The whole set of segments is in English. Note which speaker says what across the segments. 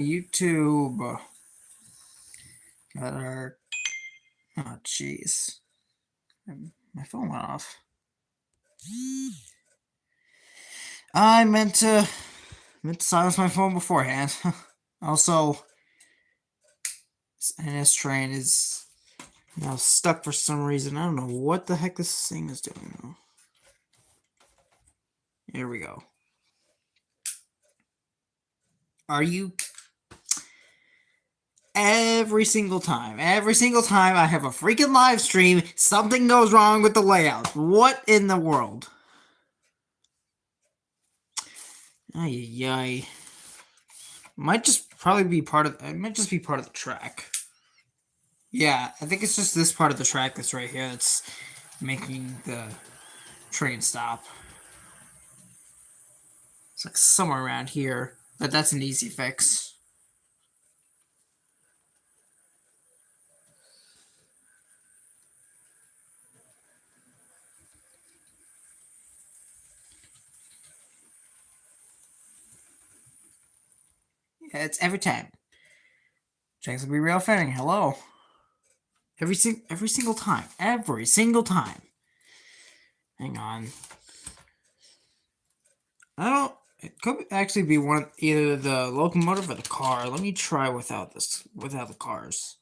Speaker 1: YouTube. Got our. Oh, jeez. My phone went off. I meant to silence my phone beforehand. Also, this NS train is now stuck for some reason. I don't know what the heck this thing is doing though. Here we go. Are you... Every single time I have a freaking live stream, something goes wrong with the layout. What in the world? Ay. Might just probably be part of... It might just be part of the track. Yeah, I think it's just this part of the track that's right here that's making the train stop. It's like somewhere around here, but that's an easy fix. Yeah, it's every time. Jackson Be Real Fanning, hello. Every single time. Every single time. Hang on. I don't... It could actually be either the locomotive or the car. Let me try without the cars.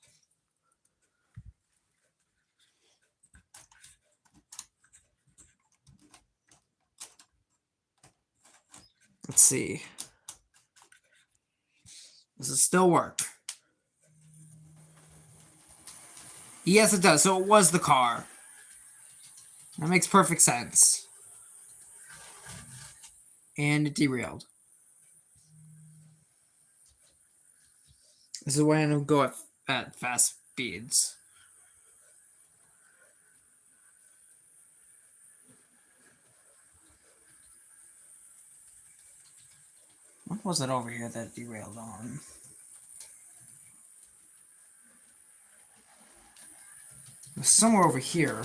Speaker 1: Let's see. Does it still work? Yes, it does. So it was the car. That makes perfect sense. And it derailed. This is why I don't go at fast speeds. What was it over here that derailed on? It was somewhere over here.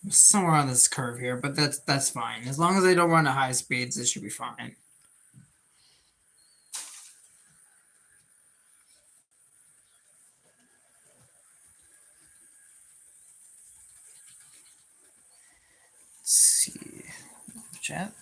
Speaker 1: It was somewhere on this curve here, but that's fine. As long as they don't run at high speeds, it should be fine. Let's see. Chat.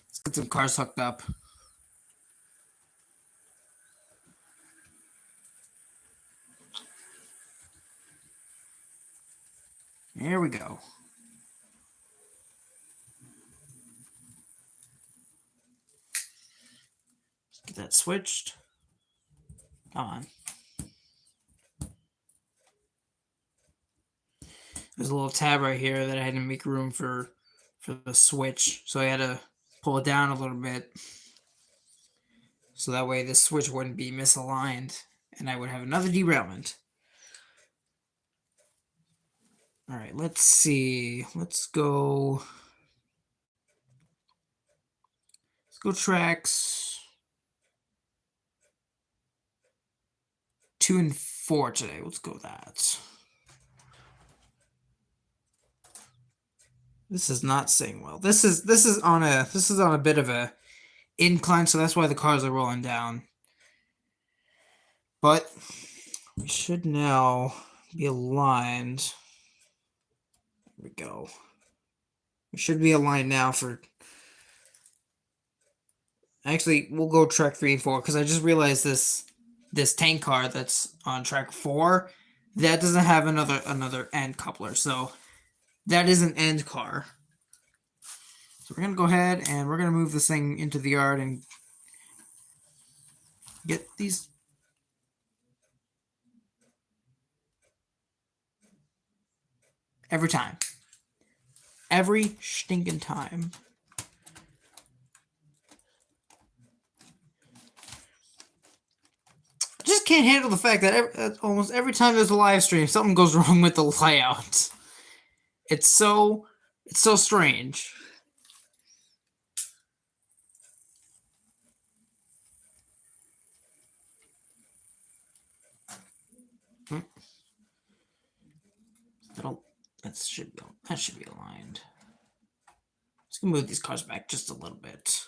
Speaker 1: Let's get some cars hooked up. Here we go. Let's get that switched. Come on. There's a little tab right here that I had to make room for the switch, so I had to pull it down a little bit so that way the switch wouldn't be misaligned and I would have another derailment. All right, let's see. Let's go tracks 2 and 4 today. Let's go that. This is not saying well. This is on a bit of a incline, so that's why the cars are rolling down. But we should now be aligned. There we go. We should be aligned now for... Actually, we'll go track 3 and 4 because I just realized this tank car that's on track 4, that doesn't have another end coupler, so that is an end car. So we're gonna go ahead and we're gonna move this thing into the yard and get these. Every time. Every stinking time. I just can't handle the fact that almost every time there's a live stream, something goes wrong with the layout. It's so strange. That should be aligned. Let's move these cars back just a little bit.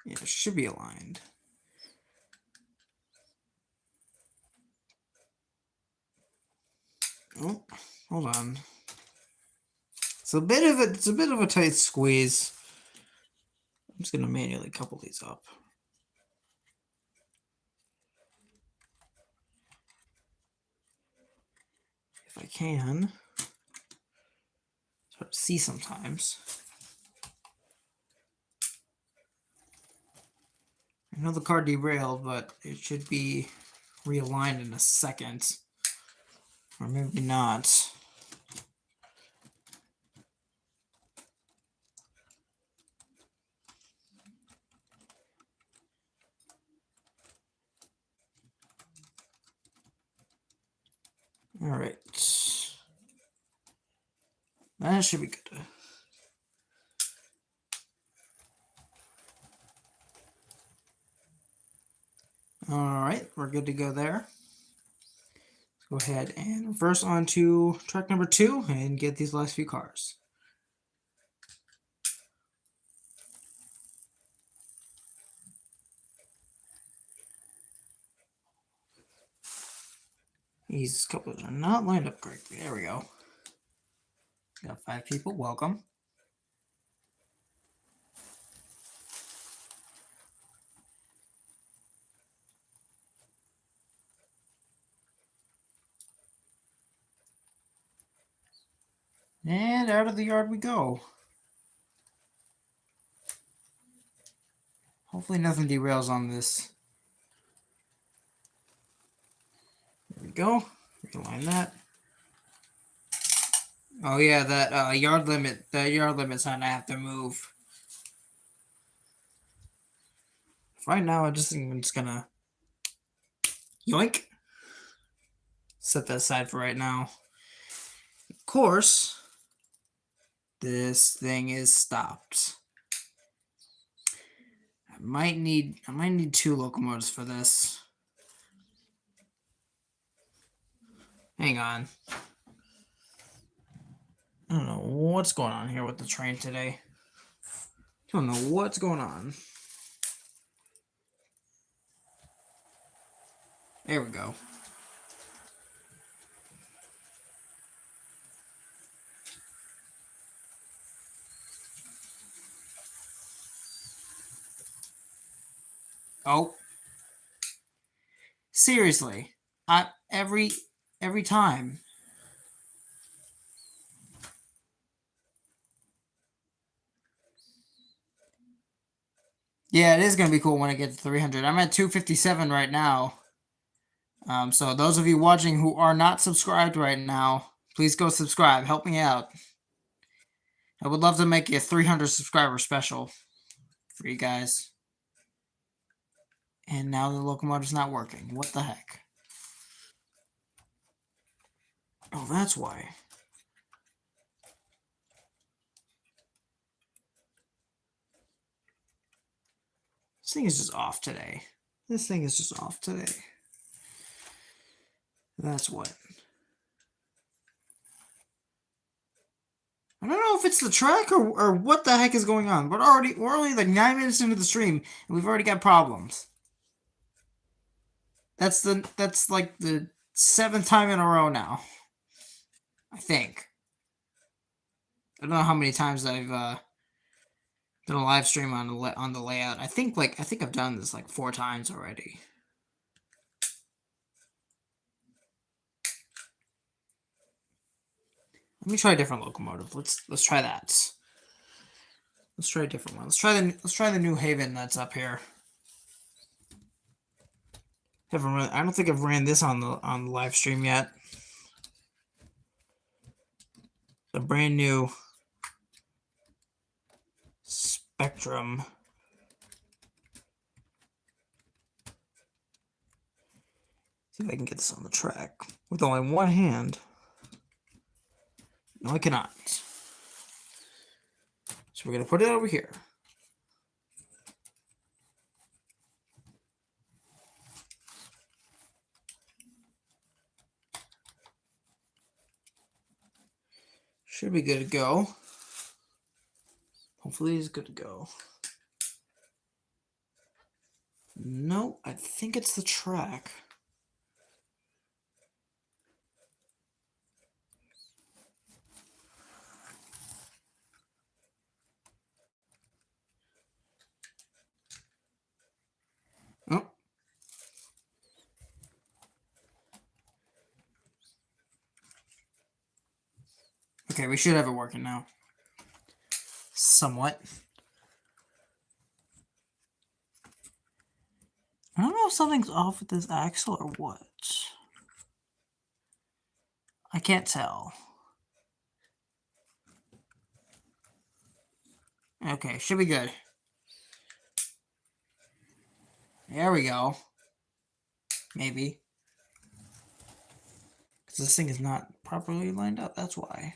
Speaker 1: Yeah, it should be aligned. Oh, hold on. It's a bit of a tight squeeze. I'm just gonna manually couple these up. If I can. It's hard to see sometimes. I know the car derailed, but it should be realigned in a second. Or maybe not. All right. That should be good. All right, we're good to go there. Let's go ahead and reverse onto track number 2 and get these last few cars. These couplers are not lined up correctly. There we go. Got 5 people. Welcome. And out of the yard we go. Hopefully nothing derails on this. There we go. Realign that. Oh yeah, that yard limit. That yard limit's on. I have to move. Right now, I'm just gonna yoink. Set that aside for right now. Of course, this thing is stopped. I might need 2 locomotives for this. Hang on. I don't know what's going on here with the train today. Don't know what's going on. There we go. Oh. Seriously. Every time. Yeah, it is going to be cool when I get to 300. I'm at 257 right now. So those of you watching who are not subscribed right now, please go subscribe. Help me out. I would love to make a 300 subscriber special for you guys. And now the locomotive's not working. What the heck? Oh, that's why. This thing is just off today. This thing is just off today. That's what. I don't know if it's the track or what the heck is going on, but we're only like 9 minutes into the stream and we've already got problems. That's like the 7th time in a row now. I think. I don't know how many times I've done a live stream on the layout. I think I've done this like 4 times already. Let me try a different locomotive. Let's try that. Let's try a different one. Let's try the New Haven that's up here. I don't think I've ran this on the live stream yet. The brand new Spectrum. See if I can get this on the track with only one hand. No, I cannot. So we're gonna put it over here. Should be good to go. Hopefully he's good to go. No, I think it's the track. Oh. Okay, we should have it working now. Somewhat. I don't know if something's off with this axle or what. I can't tell. Okay, should be good. There we go. Maybe. Because this thing is not properly lined up, that's why.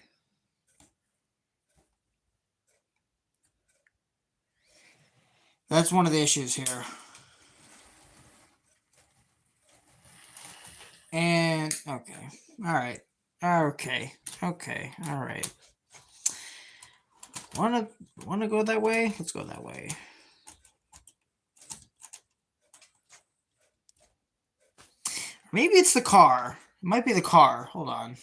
Speaker 1: That's one of the issues here. And, okay. Alright. Okay. Okay. Alright. Wanna go that way? Let's go that way. Maybe it's the car. It might be the car. Hold on.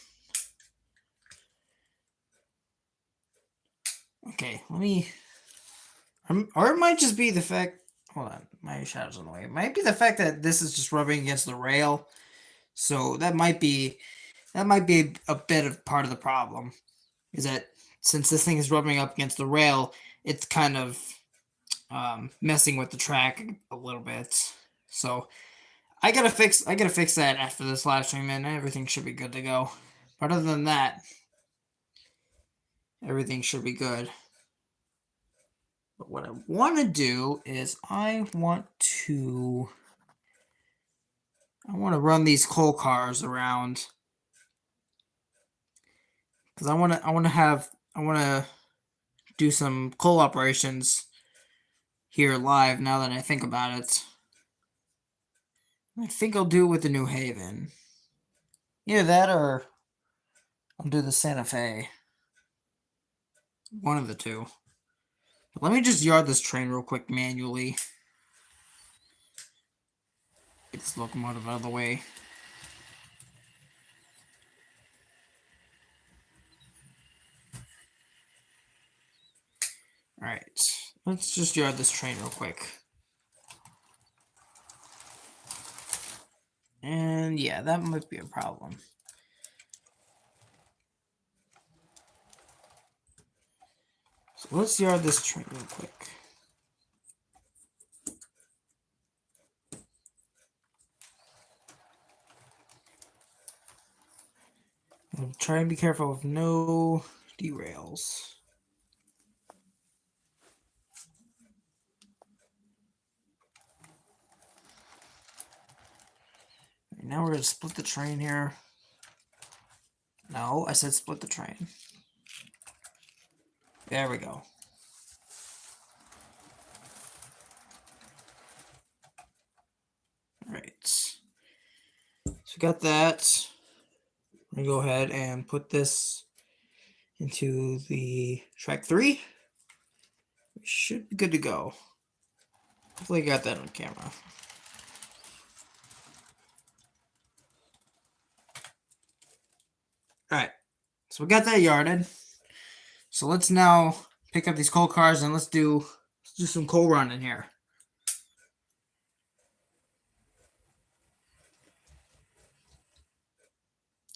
Speaker 1: Okay, let me... Or it might just be the fact... Hold on. My shadow's in the way. It might be the fact that this is just rubbing against the rail. So that might be a bit of part of the problem. Is that since this thing is rubbing up against the rail, it's kind of messing with the track a little bit. So I gotta fix that after this live stream, and everything should be good to go. But other than that, everything should be good. But what I want to do is I want to run these coal cars around, because I want to do some coal operations here live. Now that I think about it, I think I'll do it with the New Haven. Either that or I'll do the Santa Fe. One of the two. But let me just yard this train real quick manually. Get this locomotive out of the way. Alright, let's just yard this train real quick. And yeah, that might be a problem. So let's yard this train real quick. I'll try and be careful with no derails. Right, now we're going to split the train here. No, I said split the train. There we go. Alright. So we got that. I'm going to go ahead and put this into the track 3. We should be good to go. Hopefully I got that on camera. Alright. So we got that yarded. So let's now pick up these coal cars and let's do some coal running here.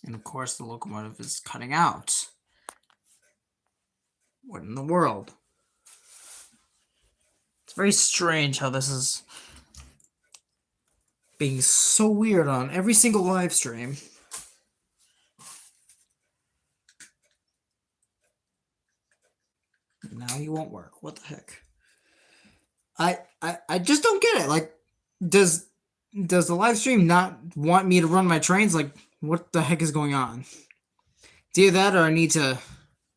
Speaker 1: And of course the locomotive is cutting out. What in the world? It's very strange how this is being so weird on every single live stream. Now you won't work. What the heck? I just don't get it. Like, does the live stream not want me to run my trains? Like, what the heck is going on? It's either that or I need to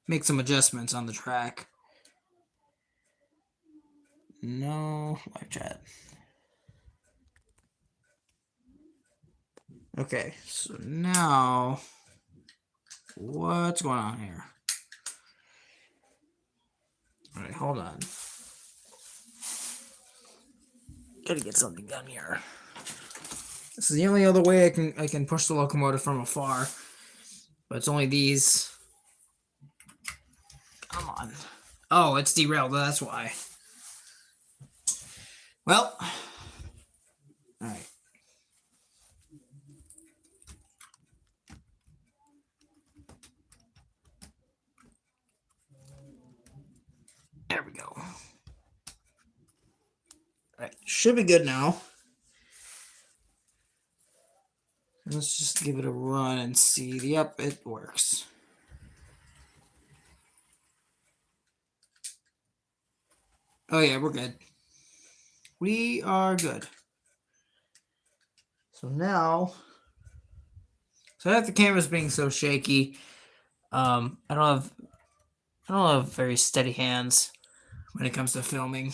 Speaker 1: make some adjustments on the track. No live chat. Okay, so now what's going on here? Alright, hold on. Gotta get something done here. This is the only other way I can push the locomotive from afar. But it's only these. Come on. Oh, it's derailed, that's why. Well. Alright. There we go. Alright, should be good now. Let's just give it a run and see. Yep, it works. Oh yeah, we're good. We are good. So now, so after the camera's being so shaky, I don't have very steady hands when it comes to filming.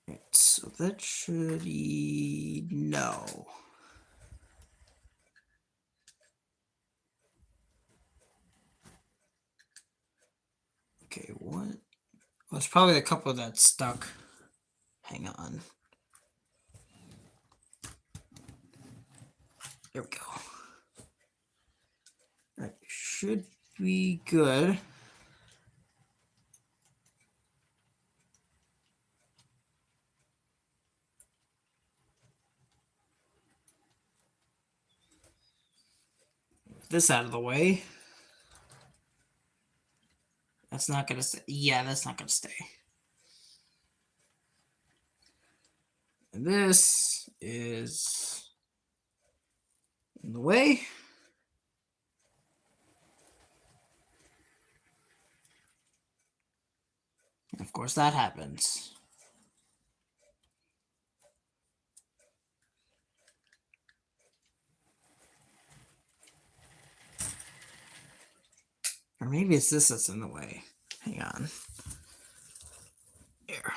Speaker 1: Right, so that should be no. Okay, what? Well, it's probably the couple that's stuck. Hang on. There we go. All right, should be good. This out of the way. That's not gonna stay. Yeah, that's not gonna stay. And this is in the way. And of course, that happens. Or maybe it's this that's in the way. Hang on. Here.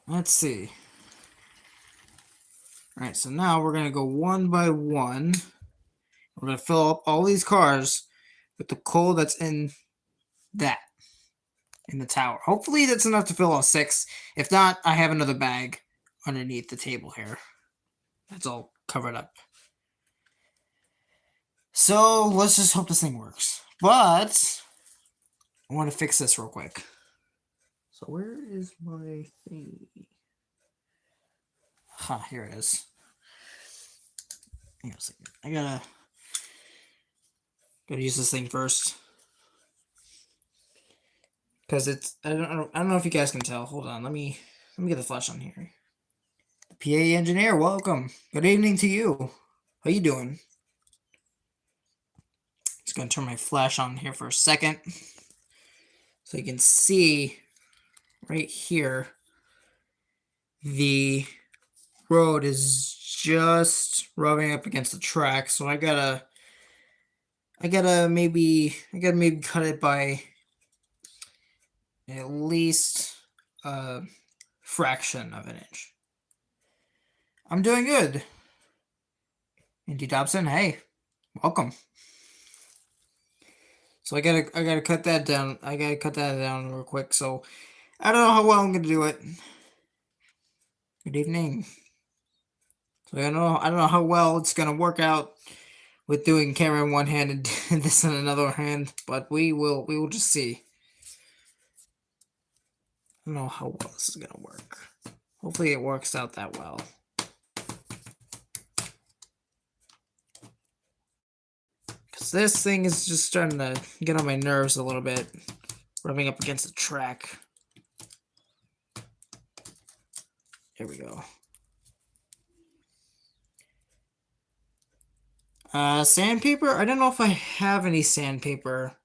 Speaker 1: Let's see. All right, so now we're going to go one by one. We're going to fill up all these cars with the coal that's in that, in the tower. Hopefully that's enough to fill all 6. If not, I have another bag underneath the table here. That's all covered up. So let's just hope this thing works. But I want to fix this real quick. So where is my thing? Here it is. Hang on a second. I gotta use this thing first. Because it's I don't know if you guys can tell. Hold on, let me get the flash on here. PA engineer, welcome. Good evening to you. How you doing? Just gonna turn my flash on here for a second. So you can see right here the road is just rubbing up against the track. So I gotta maybe cut it by at least a fraction of an inch. I'm doing good. Indy Dobson, hey, welcome. So I gotta cut that down. I gotta cut that down real quick. So I don't know how well I'm gonna do it. Good evening. So I don't know how well it's gonna work out with doing camera in one hand and this in another hand, but we will just see. I don't know how well this is gonna work. Hopefully it works out that well. Because this thing is just starting to get on my nerves a little bit. Rubbing up against the track. There we go. Sandpaper? I don't know if I have any sandpaper.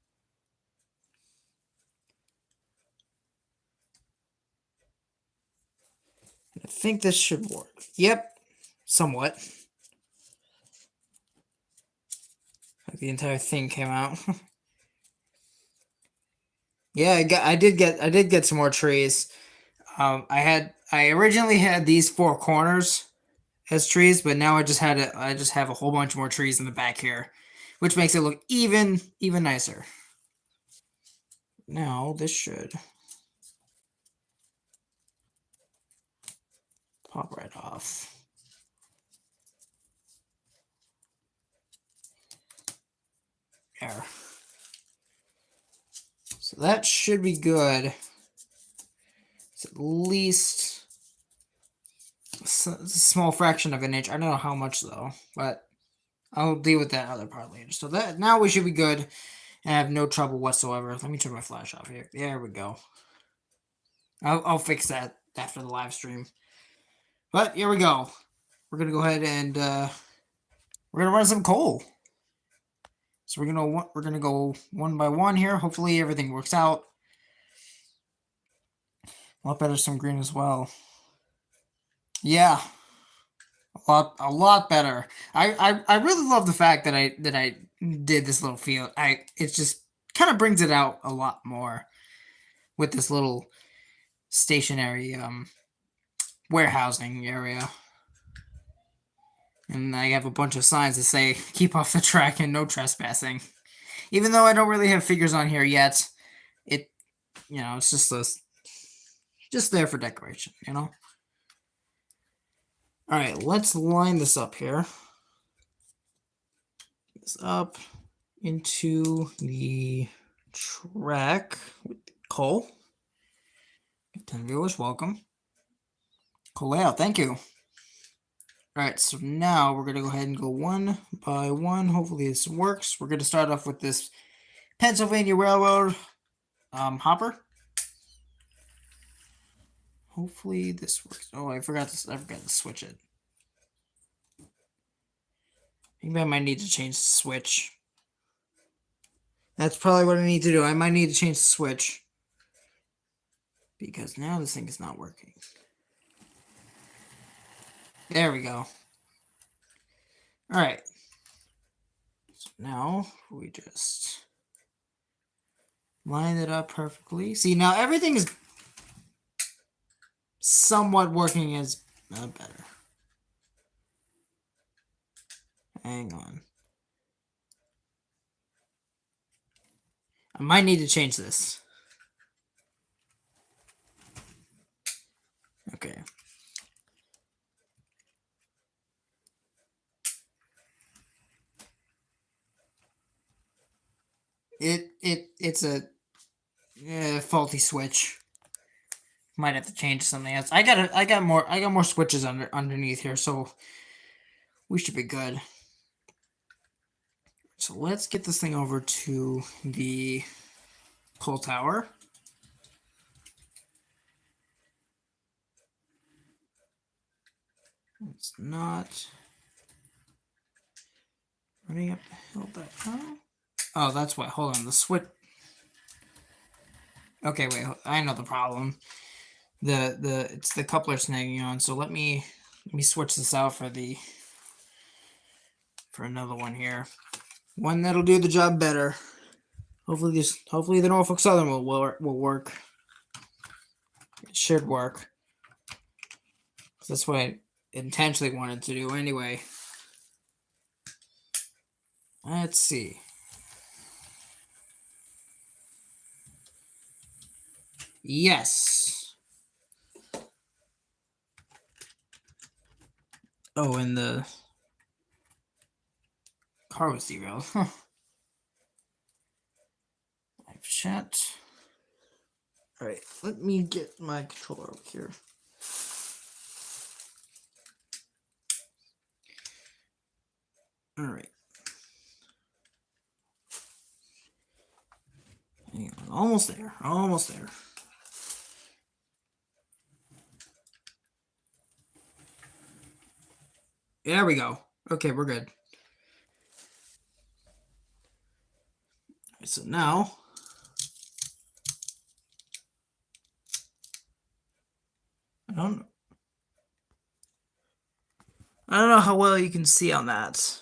Speaker 1: I think this should work. Yep, somewhat. Like the entire thing came out. Yeah, I did get some more trees. I originally had these 4 corners as trees, but now I just have a whole bunch more trees in the back here, which makes it look even nicer. Now this should pop right off. There. So that should be good. It's at least a small fraction of an inch. I don't know how much though, but I'll deal with that other part later. So that now we should be good and have no trouble whatsoever. Let me turn my flash off here. There we go. I'll fix that after the live stream. But here we go. We're gonna go ahead and we're gonna run some coal. So we're gonna go one by one here. Hopefully everything works out. A lot better some green as well. Yeah, a lot better. I really love the fact that I did this little field. It just kind of brings it out a lot more with this little stationary warehousing area. And I have a bunch of signs that say keep off the track and no trespassing. Even though I don't really have figures on here yet, it's just there for decoration, All right, let's line this up here. This up into the track with coal. 10 viewers, welcome. Cool layout, thank you. Alright, so now we're going to go ahead and go one by one. Hopefully this works. We're going to start off with this Pennsylvania Railroad hopper. Hopefully this works. Oh, I forgot to switch it. Maybe I might need to change the switch. That's probably what I need to do. I might need to change the switch. Because now this thing is not working. There we go. Alright. So now we just line it up perfectly. See, now everything is somewhat working as better. Hang on. I might need to change this. Okay. It's a faulty switch. Might have to change something else. I got more switches underneath here, so we should be good. So let's get this thing over to the coal tower. It's not running up the hill back now. Oh, that's why. Hold on, the switch. Okay, wait. I know the problem. It's the coupler snagging on. So let me switch this out for another one here. One that'll do the job better. Hopefully the Norfolk Southern will work. It should work. That's what I intentionally wanted to do anyway. Let's see. Yes. Oh, and the car was derailed. Live chat. All right, let me get my controller over here. All right. Hang on, almost there. Almost there. There we go. Okay, we're good. So now I don't know how well you can see on that.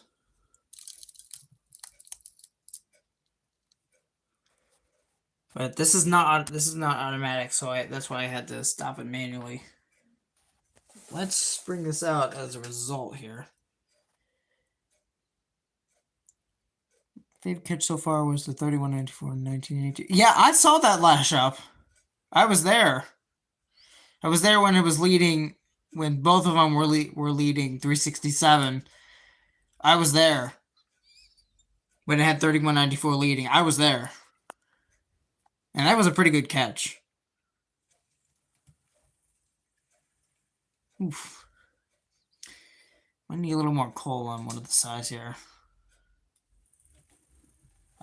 Speaker 1: But this is not automatic, so that's why I had to stop it manually. let's bring this out as a result here. Favorite catch so far was the 3194 in 1982. Yeah, I saw that lash up. I was there. I was there when it was leading, when both of them were leading 367. I was there. When it had 3194 leading, I was there. And that was a pretty good catch. Oof. I need a little more coal on one of the sides here.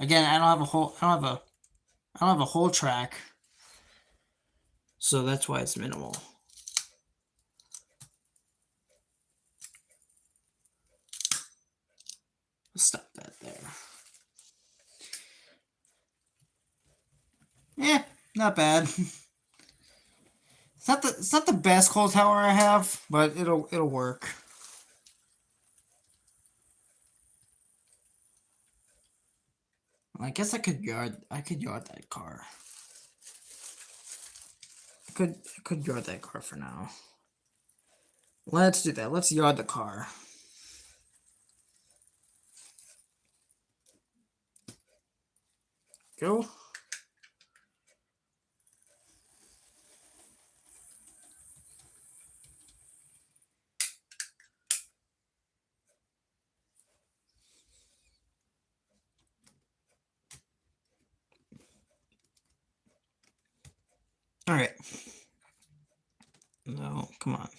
Speaker 1: Again, I don't have a whole track. So that's why it's minimal. Stop that there. Yeah, not bad. It's not the best coal tower I have, but it'll work. I guess I could yard that car. I could yard that car for now. Let's do that. Let's yard the car. Go. All right. No, come on.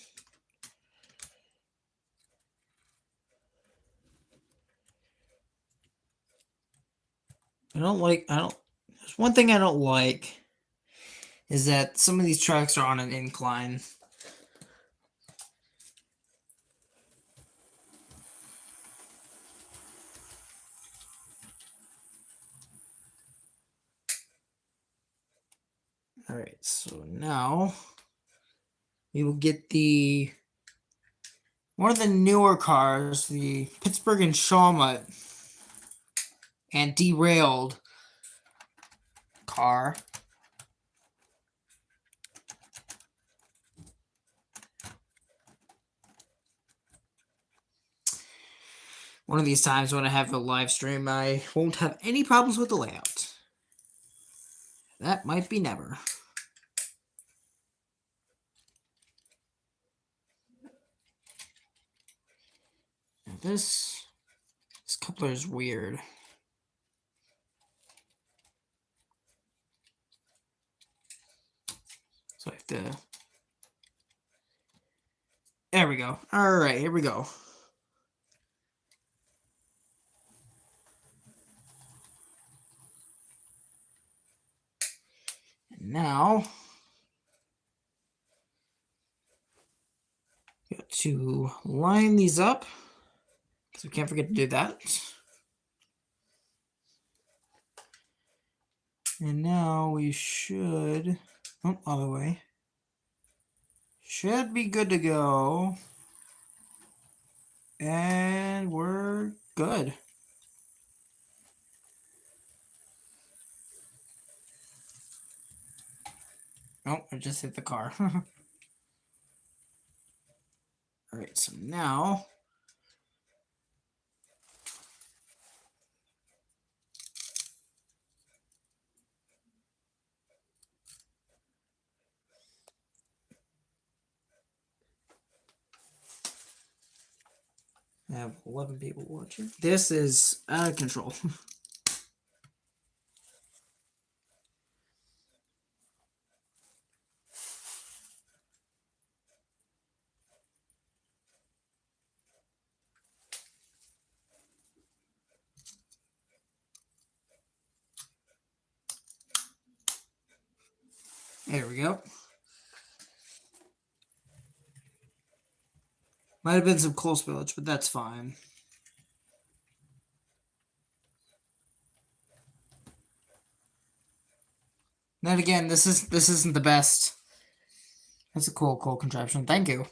Speaker 1: There's one thing I don't like is that some of these tracks are on an incline. All right, so now we will get one of the newer cars, the Pittsburgh and Shawmut, and Derailed car. One of these times when I have a live stream, I won't have any problems with the layout. That might be never. Now this coupler is weird. So I have to... There we go. All right, here we go. And now... got to line these up, because we can't forget to do that. And now we should, other way, should be good to go. And we're good. Oh, I just hit the car. All right, so now I have 11 people watching. This is out of control. There we go. Might have been some coal spillage, but that's fine. Then again, this isn't the best. That's a cool contraption. Thank you.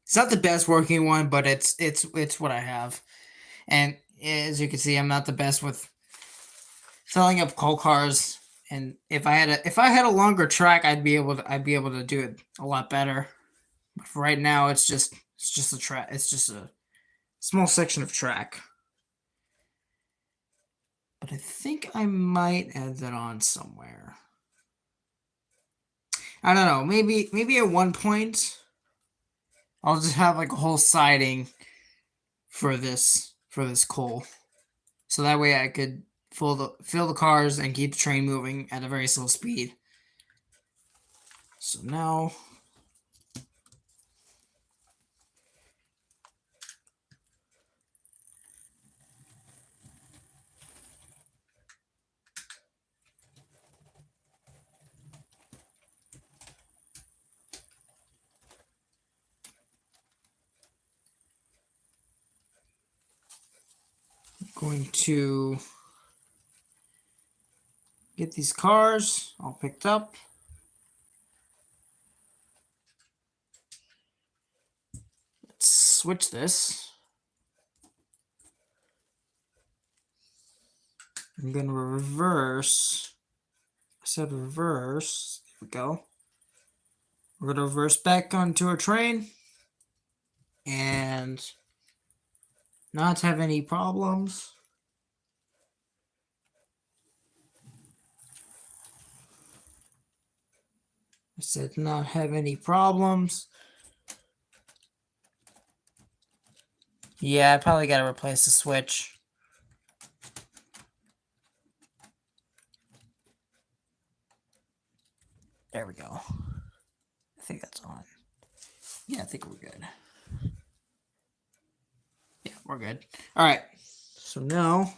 Speaker 1: It's not the best working one, but it's what I have. And as you can see, I'm not the best with filling up coal cars. And if I had a longer track, I'd be able to do it a lot better. But for right now, it's just a track. It's just a small section of track. But I think I might add that on somewhere. I don't know. Maybe at one point I'll just have like a whole siding for this coal. So that way I could fill the cars and keep the train moving at a very slow speed. So now I'm going to get these cars all picked up. Let's switch this. I'm going to reverse. I said reverse. There we go. We're going to reverse back onto our train and not have any problems. I said not have any problems. Yeah, I probably got to replace the switch. There we go. I think that's on. Yeah, I think we're good. Yeah, we're good. All right. So now,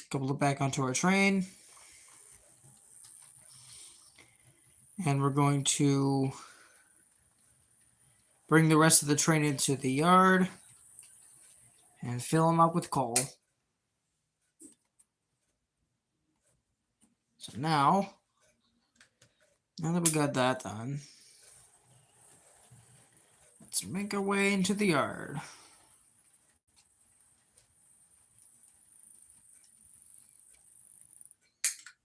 Speaker 1: couple it back onto our train. And we're going to bring the rest of the train into the yard and fill them up with coal. So now that we got that done, let's make our way into the yard.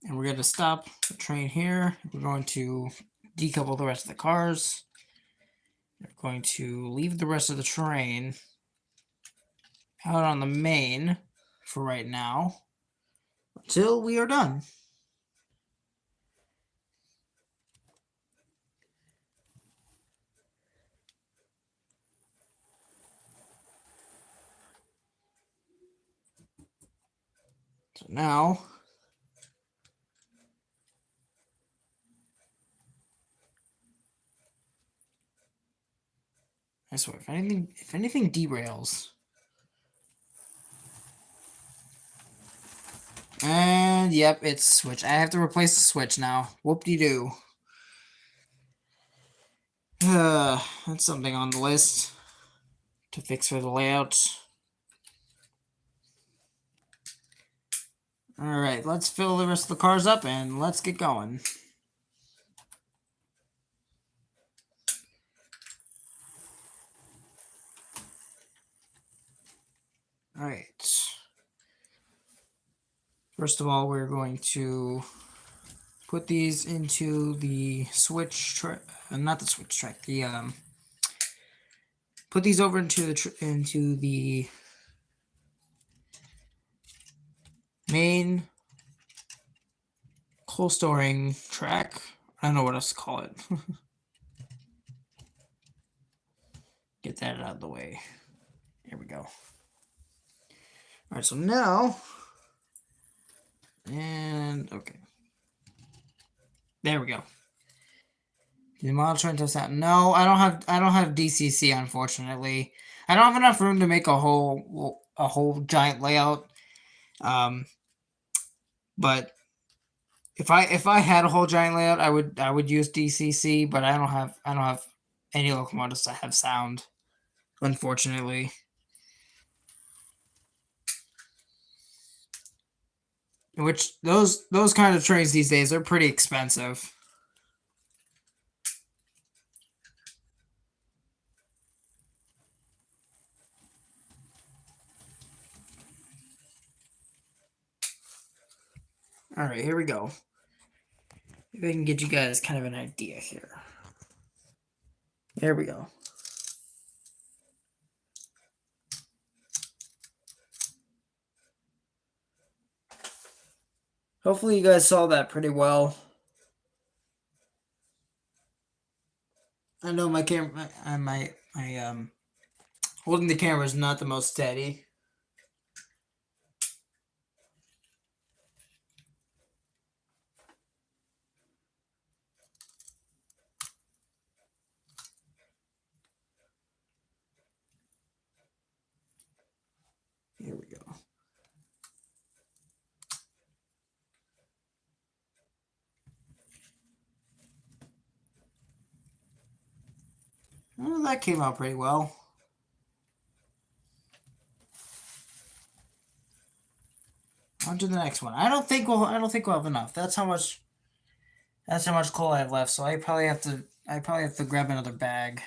Speaker 1: And we're going to stop the train here. We're going to decouple the rest of the cars. We're going to leave the rest of the train out on the main for right now until we are done. So now I swear, if anything derails. And yep, it's switch. I have to replace the switch now. Whoop-de-doo. That's something on the list to fix for the layout. Alright, let's fill the rest of the cars up and let's get going. Alright. First of all, we're going to put these into the switch track. Not the switch track. The put these over into the main coal storing track. I don't know what else to call it. Get that out of the way. There we go. Alright, so now, and okay. There we go. The model train test out. No, I don't have DCC, unfortunately. I don't have enough room to make a whole giant layout. But if I had a whole giant layout, I would use DCC, but I don't have any locomotives that have sound, unfortunately. Which those kind of trains these days are pretty expensive. All right, here we go. Maybe I can get you guys kind of an idea here. Here we go. Hopefully you guys saw that pretty well. I know my camera, my holding the camera is not the most steady. Here we go. Well, that came out pretty well. On to the next one. I don't think we'll have enough. That's how much coal I have left. So I probably have to grab another bag.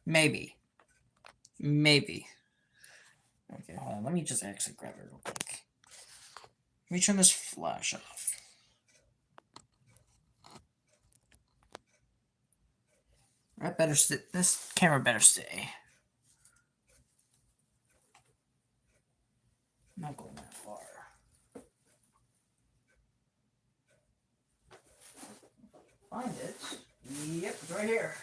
Speaker 1: Maybe. Okay, hold on. Let me just actually grab it real quick. Let me turn this flash off. That better sit. This camera better stay. I'm not going that far. Find it. Yep, it's right here.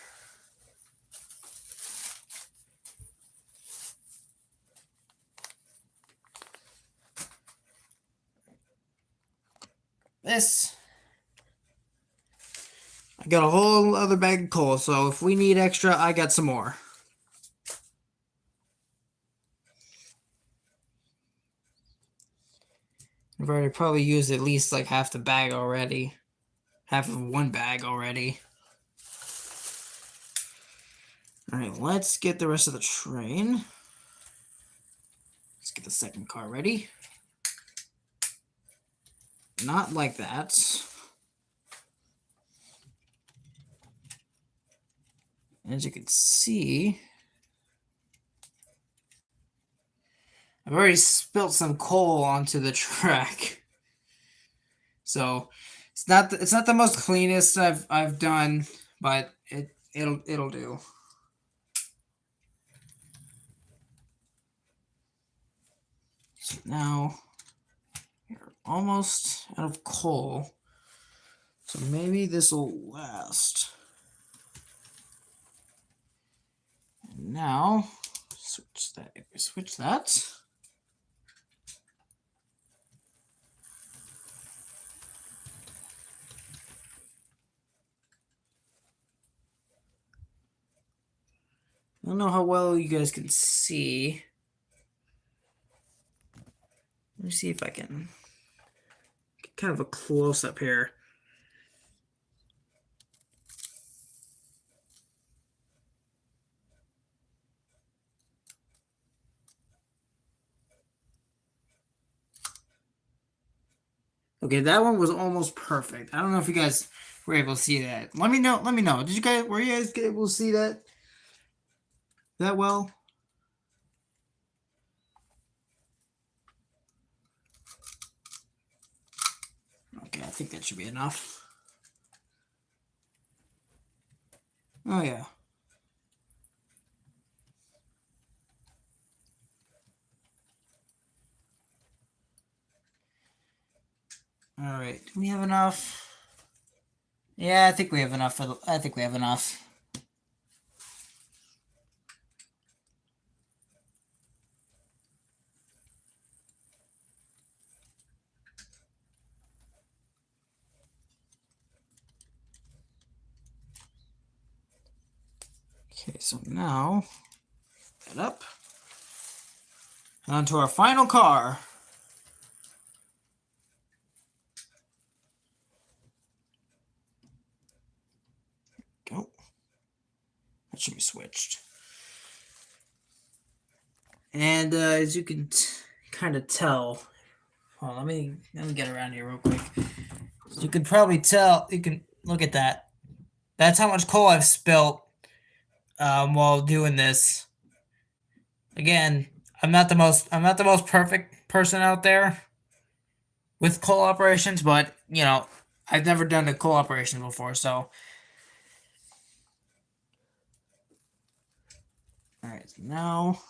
Speaker 1: This. I got a whole other bag of coal, so if we need extra, I got some more. I've already probably used at least like half the bag already. Half of one bag already. Alright, let's get the rest of the train. Let's get the second car ready. Not like that. As you can see, I've already spilt some coal onto the track. So it's not the most cleanest I've done, but it'll do. So now you're almost out of coal. So maybe this will last. And now switch that. Switch that. I don't know how well you guys can see. Let me see if I can get kind of a close up here. Okay, that one was almost perfect. I don't know if you guys were able to see that. Let me know. Were you guys able to see that well? Okay, I think that should be enough. Oh yeah. All right. Do we have enough? Yeah, I think we have enough. I think we have enough. Okay, so now that up. And on to our final car. Go. That should be switched. And as you can kind of tell, let me get around here real quick. So you can probably tell. You can look at that. That's how much coal I've spilt while doing this. Again, I'm not the most perfect person out there with coal operations, but you know, I've never done a coal operation before, so Alright, now...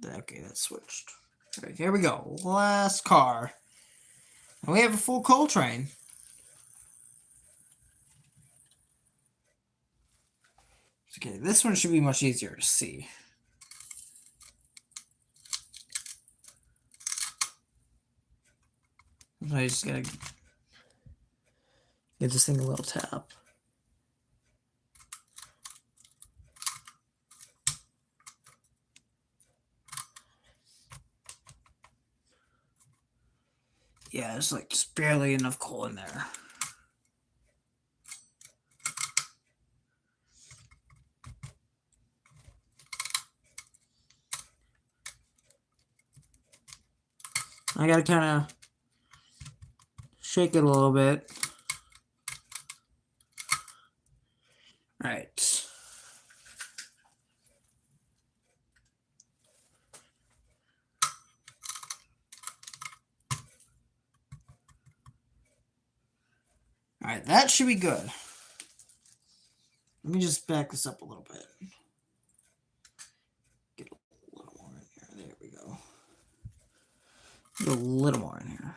Speaker 1: Okay, that's switched. Alright, here we go. Last car. And we have a full coal train. Okay, this one should be much easier to see. I just gotta give this thing a little tap. Yeah, there's like just barely enough coal in there. I gotta kind of shake it a little bit. All right. All right, that should be good. Let me just back this up a little bit. Get a little more in here. There we go. Get a little more in here.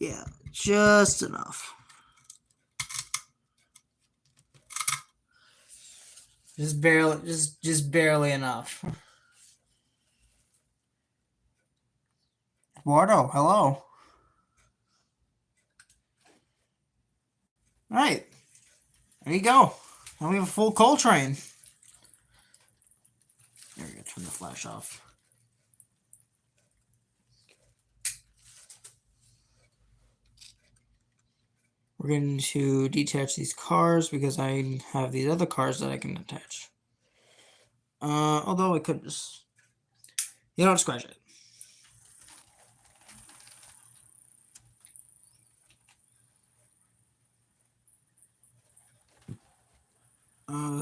Speaker 1: Yeah, just enough. Just barely enough. Eduardo, hello. All right, there you go. Now we have a full coal train. There we go. Turn the flash off. We're going to detach these cars because I have these other cars that I can attach. Although I could just... You don't scratch it.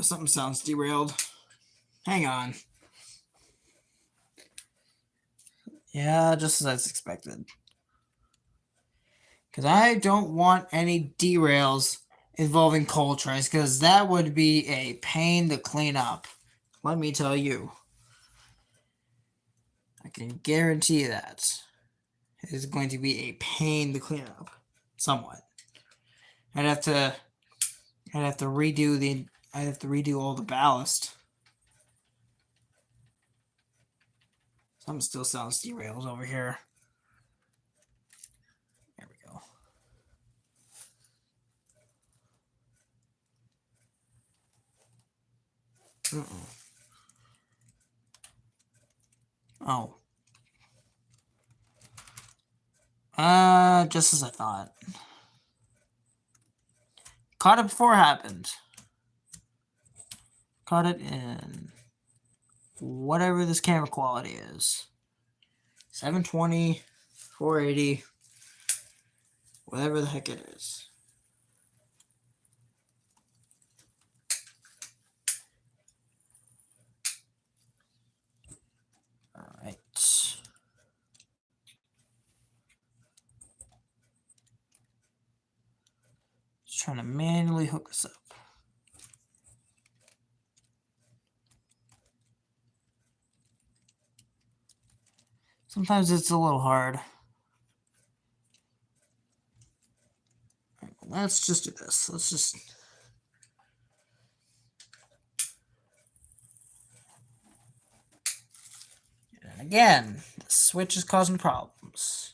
Speaker 1: Something sounds derailed. Hang on. Yeah, just as I expected. Because I don't want any derails involving coal trains, because that would be a pain to clean up. Let me tell you. I can guarantee that. It is going to be a pain to clean up. Somewhat. I'd have to redo all the ballast. Something still sounds derails over here. There we go. Oh. Just as I thought. Caught it before it happened. Caught it in whatever this camera quality is. 720, 480, whatever the heck it is. All right. Just trying to manually hook this up. Sometimes it's a little hard. All right, let's just do this. Let's just... And again, the switch is causing problems.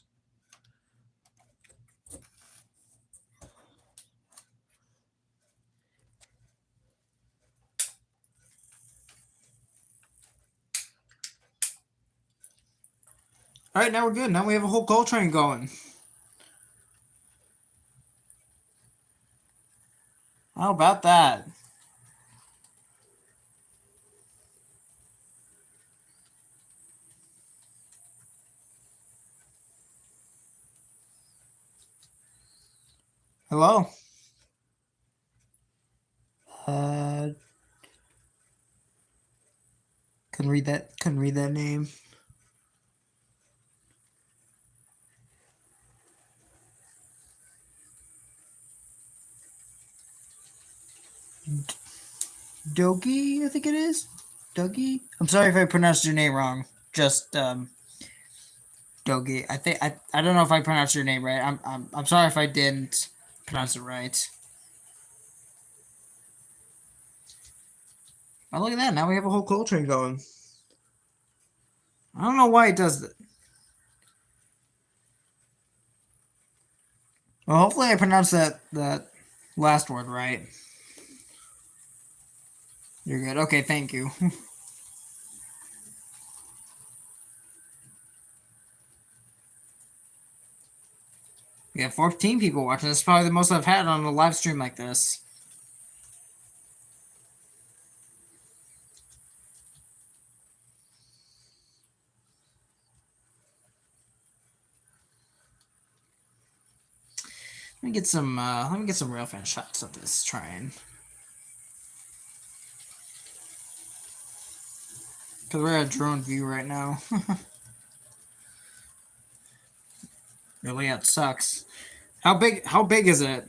Speaker 1: All right, now we're good. Now we have a whole coal train going. How about that? Hello? Couldn't read that name. Dogi, I think it is. Dougie. I'm sorry if I pronounced your name wrong. Just Dogi. I don't know if I pronounced your name right. I'm sorry if I didn't pronounce it right. Oh, look at that! Now we have a whole coal train going. I don't know why it does that. Well, hopefully I pronounced that last word right. You're good. Okay, thank you. We have 14 people watching. That's probably the most I've had on a live stream like this. Let me get some real fan shots of this train. Because we're at drone view right now. Really, it sucks. How big is it?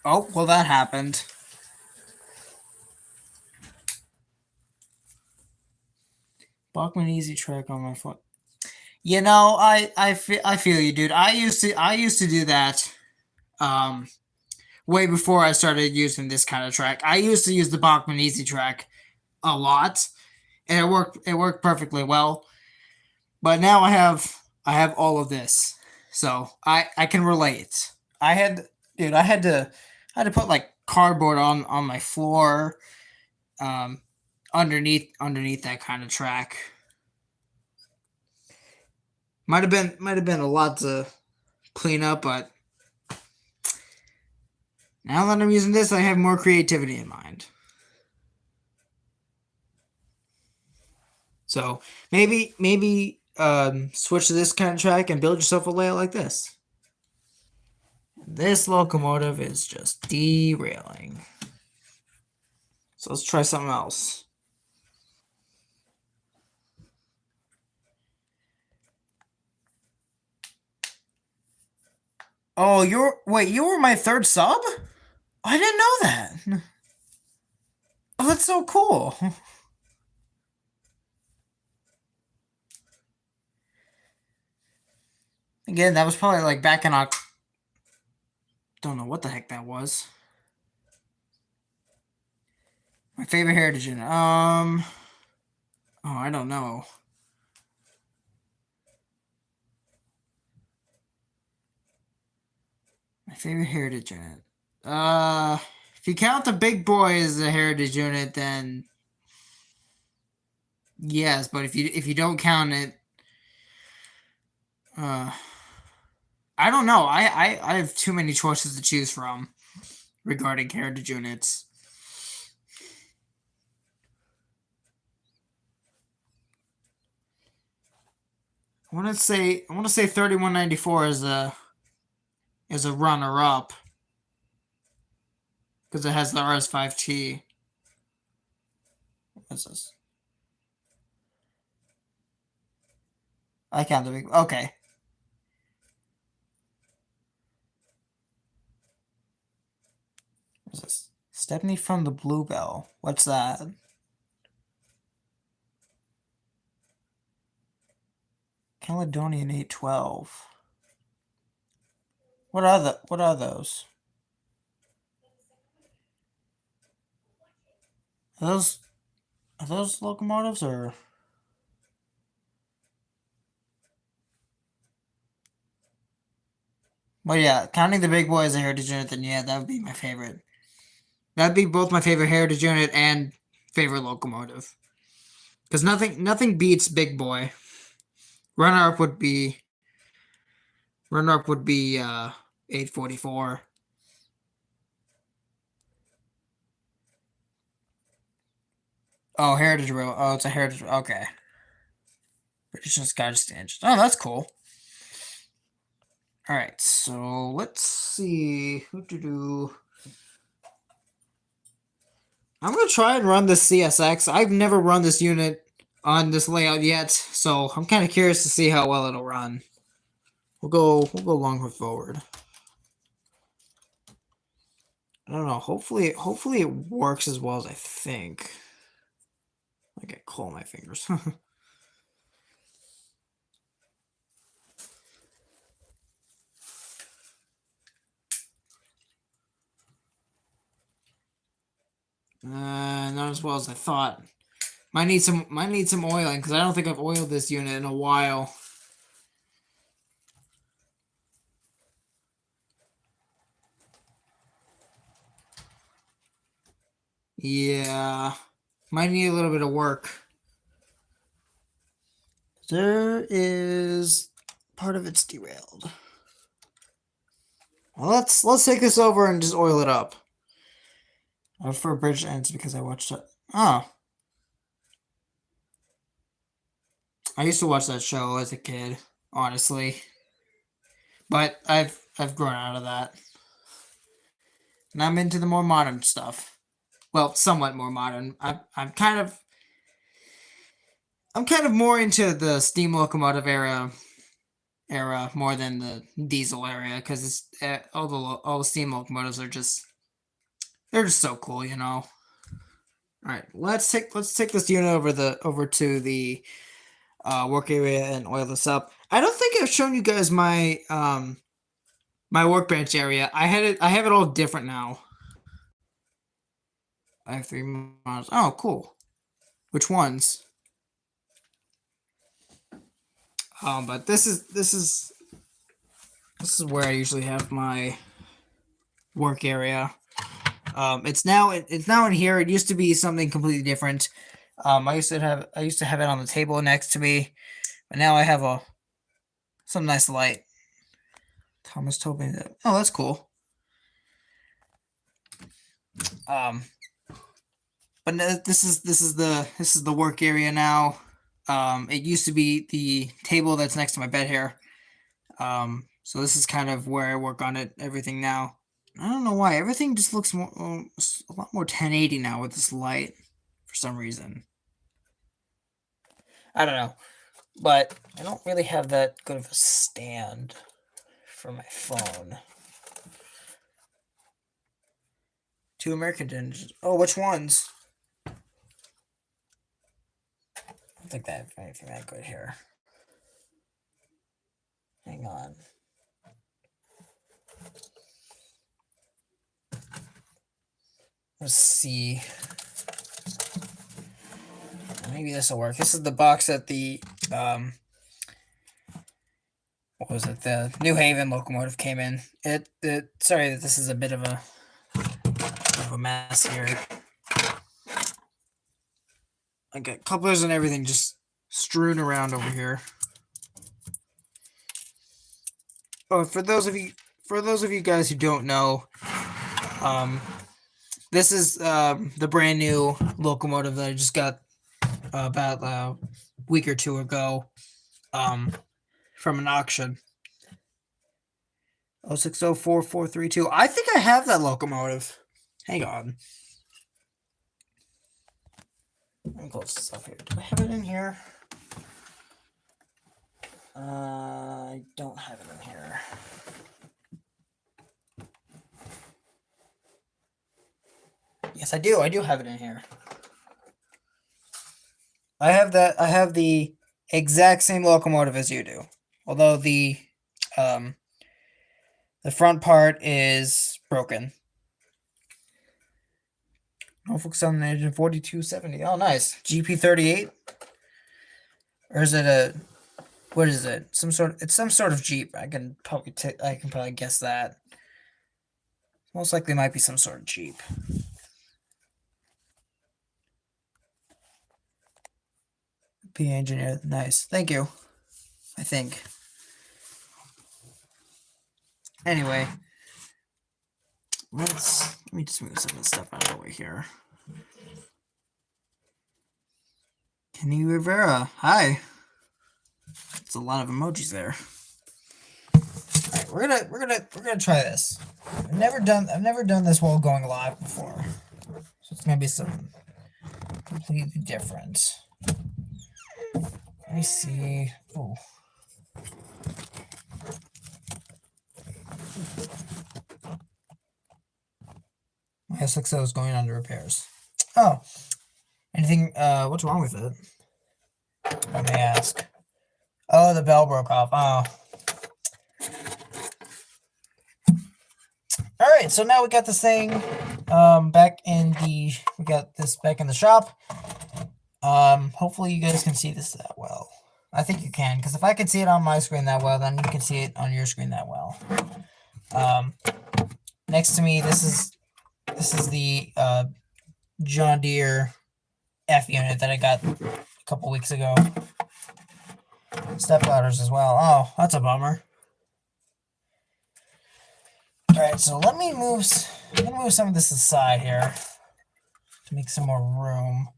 Speaker 1: Oh, well, that happened. Bachman Easy Track on my phone. You know, I feel you, dude. I used to do that. Um, way before I started using this kind of track. I used to use the Bachman Easy Track a lot, and it worked perfectly well. But now I have all of this, so I can relate. I had dude, I had to put like cardboard on my floor, um, underneath that kind of track. Might have been a lot to clean up, but now that I'm using this, I have more creativity in mind. So maybe switch to this kind of track and build yourself a layout like this. This locomotive is just derailing. So let's try something else. Oh, you were my third sub? I didn't know that. Oh, that's so cool. Again, that was probably like back in October. Don't know what the heck that was. My favorite heritage unit. Oh, I don't know. My favorite heritage unit. If you count the big boy as a heritage unit, then yes. But if you don't count it, uh, I don't know. I have too many choices to choose from regarding heritage units. I want to say 3194 is a runner up because it has the RS5T. What's this? I count the big. Okay. What's this? Stepney from the Bluebell. What's that? Caledonian 812. What are those? Are those locomotives or well yeah, counting the big boy as a heritage unit, then yeah, that would be my favorite. That'd be both my favorite heritage unit and favorite locomotive. Because nothing beats big boy. Runner up would be runner up would be 844. Oh, heritage rail. Oh, it's a heritage. Okay. British and Scottish standards. Oh, that's cool. All right, so let's see. What to do? I'm gonna try and run this CSX. I've never run this unit on this layout yet, so I'm kind of curious to see how well it'll run. We'll go longer forward. I don't know. Hopefully it works as well as I think. I get coal on my fingers. Not as well as I thought. Might need some oiling because I don't think I've oiled this unit in a while. Yeah, might need a little bit of work. There is part of it's derailed. Well, let's take this over and just oil it up. For Bridge Ends because I watched it. Oh, I used to watch that show as a kid, honestly, but I've grown out of that, and I'm into the more modern stuff. Well, somewhat more modern. I'm kind of more into the steam locomotive era more than the diesel area because it's all the steam locomotives are just they're just so cool, you know. All right, let's take this unit over to the work area and oil this up. I don't think I've shown you guys my my workbench area. I have it all different now. I have 3 models. Oh, cool. Which ones? But this is where I usually have my work area. It's now in here. It used to be something completely different. I used to have it on the table next to me, but now I have some nice light. Thomas told me that. Oh, that's cool. But this is the work area now. It used to be the table that's next to my bed here. So this is kind of where I work on everything now. I don't know why everything just looks more a lot more 1080 now with this light for some reason. I don't know, but I don't really have that good of a stand for my phone. 2 American diners. Oh, which ones? I don't think I have anything that good here. Hang on. Let's see. Maybe this will work. This is the box that the what was it? The New Haven locomotive came in. Sorry that this is a bit of a mess here. I got couplers and everything just strewn around over here. Oh, for those of you guys who don't know, this is the brand new locomotive that I just got about a week or two ago from an auction. 0604432. I think I have that locomotive. Hang on. Let me close this up here. Do I have it in here? I don't have it in here. Yes, I do. I do have it in here. I have the exact same locomotive as you do. Although the front part is broken. Norfolk Southern Engine 4270. Oh, nice. GP38? Or is it what is it? It's some sort of Jeep. I can probably guess that. Most likely might be some sort of Jeep. P engineer, nice. Thank you. I think. Anyway, let me just move some of the stuff out of the way here. Kenny Rivera, hi. It's a lot of emojis there. All right, we're gonna try this. I've never done this while going live before, so it's gonna be something completely different. Let me see. Oh. My S6O is going under repairs. Oh. Anything, what's wrong with it? I may ask. Oh, the bell broke off. Oh. Alright, so now we got this thing, we got this back in the shop. Hopefully you guys can see this that well. I think you can, because if I can see it on my screen that well, then you can see it on your screen that well. Next to me, this is the, John Deere F unit that I got a couple weeks ago. Step ladders as well. Oh, that's a bummer. Alright, so let me move some of this aside here to make some more room.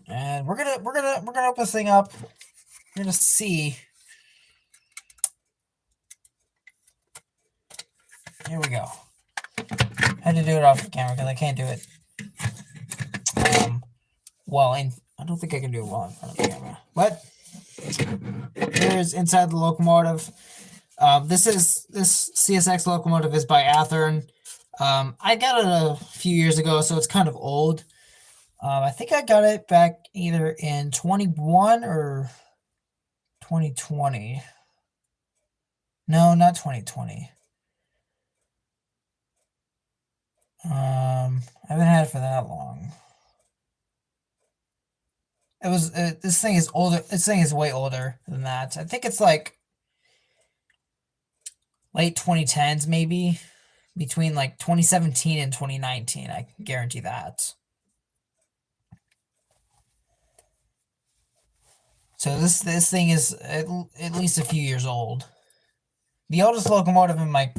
Speaker 1: And we're gonna open this thing up. We're gonna see. Here we go. I had to do it off the camera because I can't do it. I don't think I can do it while in front of the camera. But here's inside the locomotive. This CSX locomotive is by Athearn. I got it a few years ago, so it's kind of old. I think I got it back either in 21 or 2020. No, not 2020. I haven't had it for that long. It was this thing is older. This thing is way older than that. I think it's like late 2010s, maybe between like 2017 and 2019. I can guarantee that. So this thing is at least a few years old. The oldest locomotive in my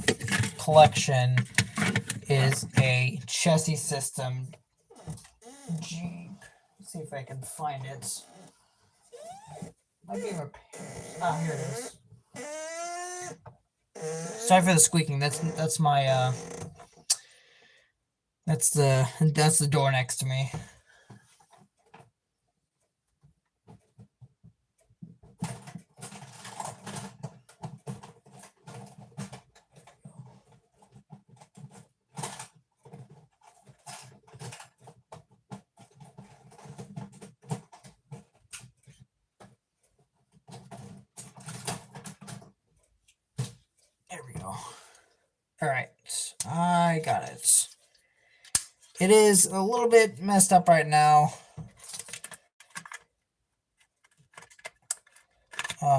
Speaker 1: collection is a chassis system Jeep. Let's see if I can find it. Might be repaired. Ah, here it is. Sorry for the squeaking. That's my that's the door next to me. There we go. All right, I got it. It is a little bit messed up right now.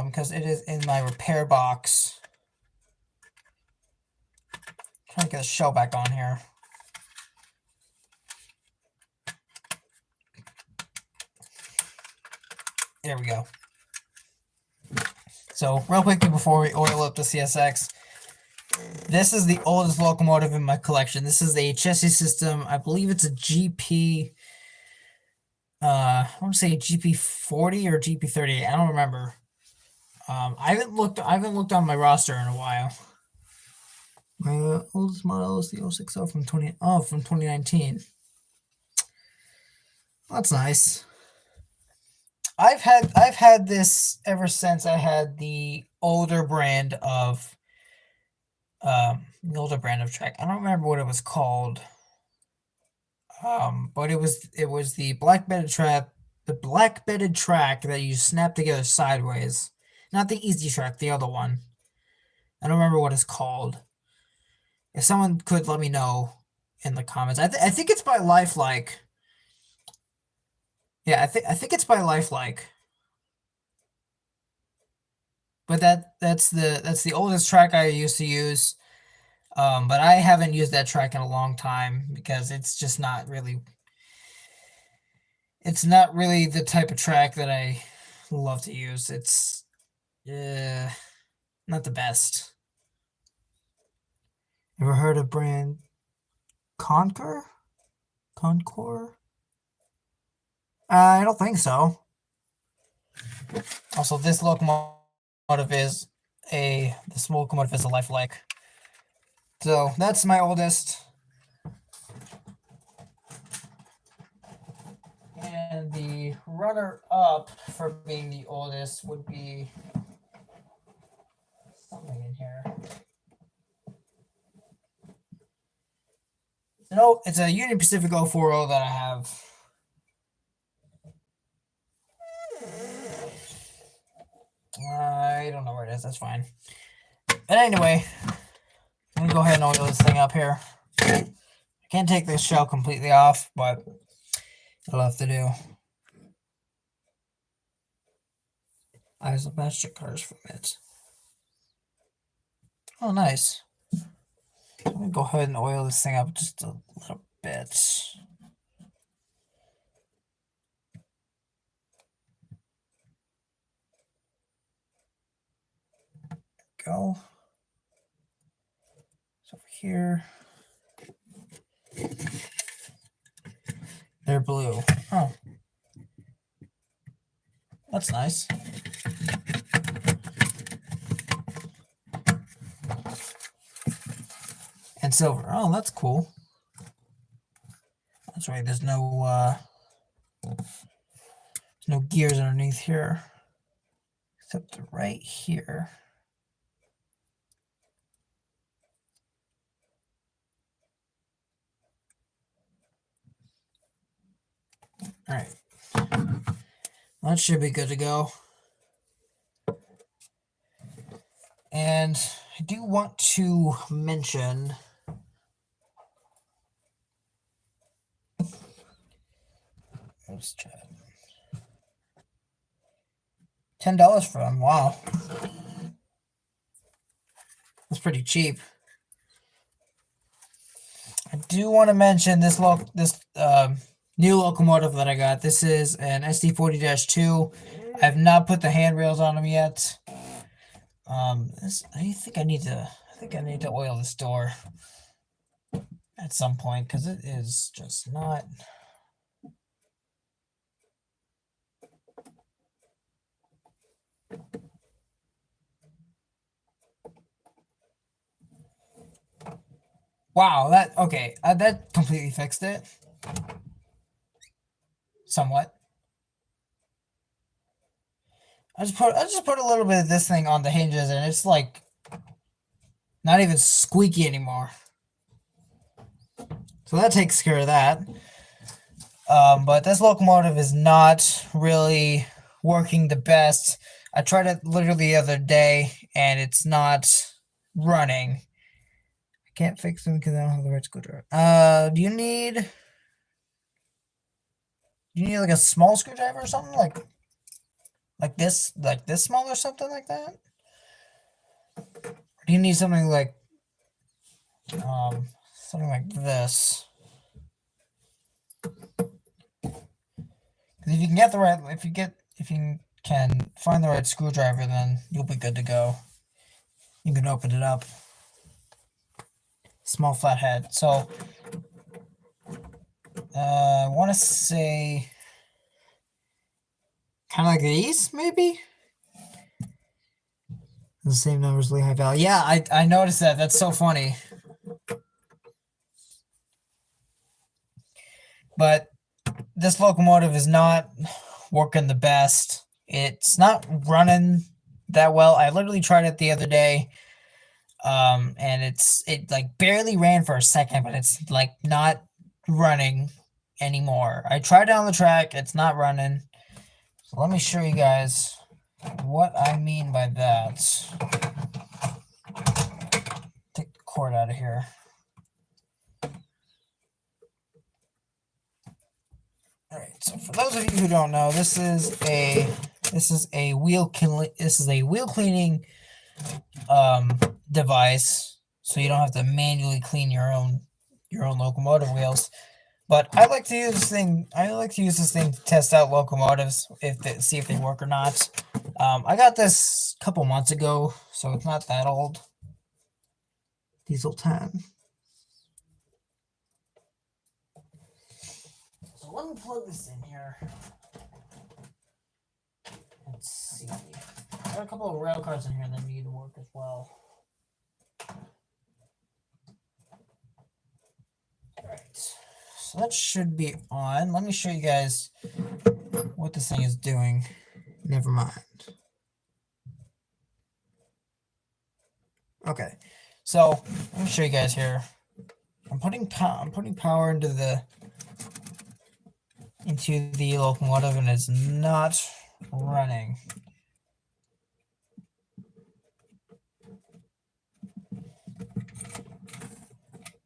Speaker 1: Because it is in my repair box. Trying to get the shell back on here. There we go. So real quickly before we oil up the CSX, this is the oldest locomotive in my collection. This is a chassis system. I believe it's a GP. I want to say GP40 or GP38. I don't remember. I haven't looked on my roster in a while. My oldest model is the 060 from 2019. That's nice. I've had this ever since I had the older brand of track. I don't remember what it was called. But it was the black bedded track that you snap together sideways. Not the easy track, the other one. I don't remember what it's called. If someone could let me know in the comments. I think it's by Lifelike. Yeah, I think it's by Lifelike. But that's the oldest track I used to use. But I haven't used that track in a long time because it's just not really the type of track that I love to use. It's not the best. Ever heard of brand Concord? I don't think so. Also, this locomotive is this locomotive has a life like. So that's my oldest. And the runner-up for being the oldest would be something in here. No, it's a Union Pacific 040 that I have. I don't know where it is. That's fine. But anyway, I'm going to go ahead and oil this thing up here. I can't take this shell completely off, but it'll have to do. I have some matchstick cutters from it. Oh, nice. I'm going to go ahead and oil this thing up just a little bit. Go. It's over here. They're blue. Oh. That's nice. And silver. Oh, that's cool. That's right. There's no gears underneath here. Except right here. All right. That should be good to go. And I do want to mention let's try it. $10 for them. Wow. That's pretty cheap. I do want to mention this new locomotive that I got. This is an SD40-2. I have not put the handrails on them yet. I think I need to oil this door at some point because it is just not. Wow, that completely fixed it. Somewhat. I just put a little bit of this thing on the hinges and it's like not even squeaky anymore. So that takes care of that. But this locomotive is not really working the best. I tried it literally the other day and it's not running. I can't fix them because I don't have the right screwdriver. Do you need like a small screwdriver or something like this small or something like that? Or do you need something like this? If you can get the right, if you can find the right screwdriver, then you'll be good to go. You can open it up. Small flathead. So I want to say kind of like these, maybe. The same number as Lehigh Valley. Yeah, I noticed that. That's so funny. But this locomotive is not working the best. It's not running that well. I literally tried it the other day. And it like barely ran for a second, but it's like not running anymore. I tried it on the track. It's not running. So let me show you guys what I mean by that. Take the cord out of here. All right. So for those of you who don't know, this is a wheel cleaning device, so you don't have to manually clean your own locomotive wheels. But I like to use this thing. To test out locomotives see if they work or not. I got this a couple months ago, so it's not that old. Diesel 10. So let me plug this in here. Let's see. got a couple of rail cars in here that need to work as well. Alright, so that should be on. Let me show you guys what this thing is doing. Never mind. Okay, so let me show you guys here. I'm putting power into the locomotive, and it's not running.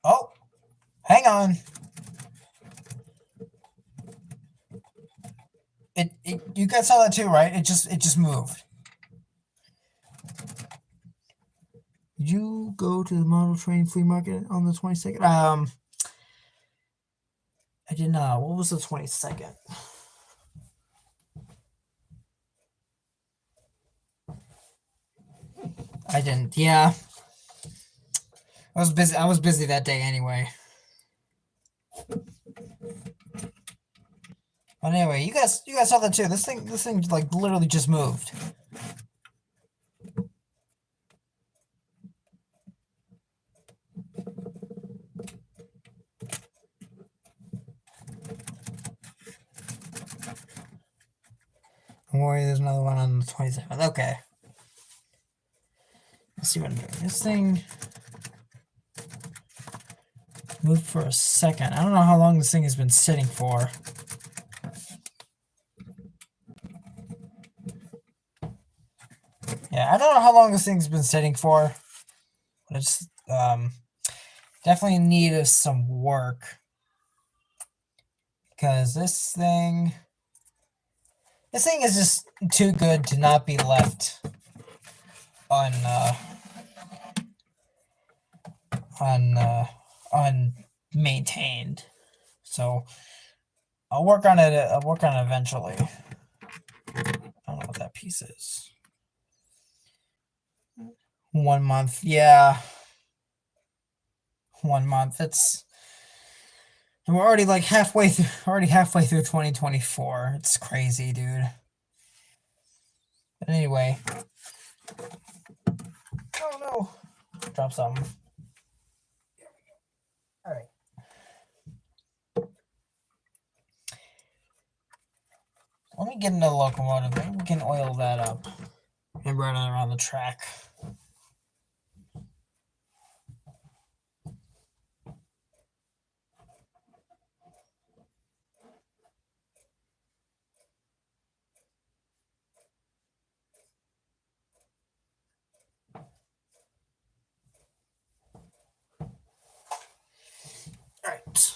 Speaker 1: Oh, hang on. You guys saw that too, right? It just moved. Did you go to the model train flea market on the 22nd? I did not. What was the 22nd? I didn't. Yeah. I was busy. I was busy that day anyway. But anyway, you guys saw that too. This thing like literally just moved. Don't worry, there's another one on the 27th. Okay. Let's see what I'm doing. This thing moved for a second. I don't know how long this thing has been sitting for. Yeah, I don't know how long this thing's been sitting for. But it's definitely in need of some work. Because this thing is just too good to not be left unmaintained. So I'll work on it. I'll work on it eventually. I don't know what that piece is. 1 month, yeah. 1 month. And we're already like halfway through 2024. It's crazy, dude. But anyway. Oh no. Drop something. All right. Let me get into the locomotive. Maybe we can oil that up and run it around the track. Alright.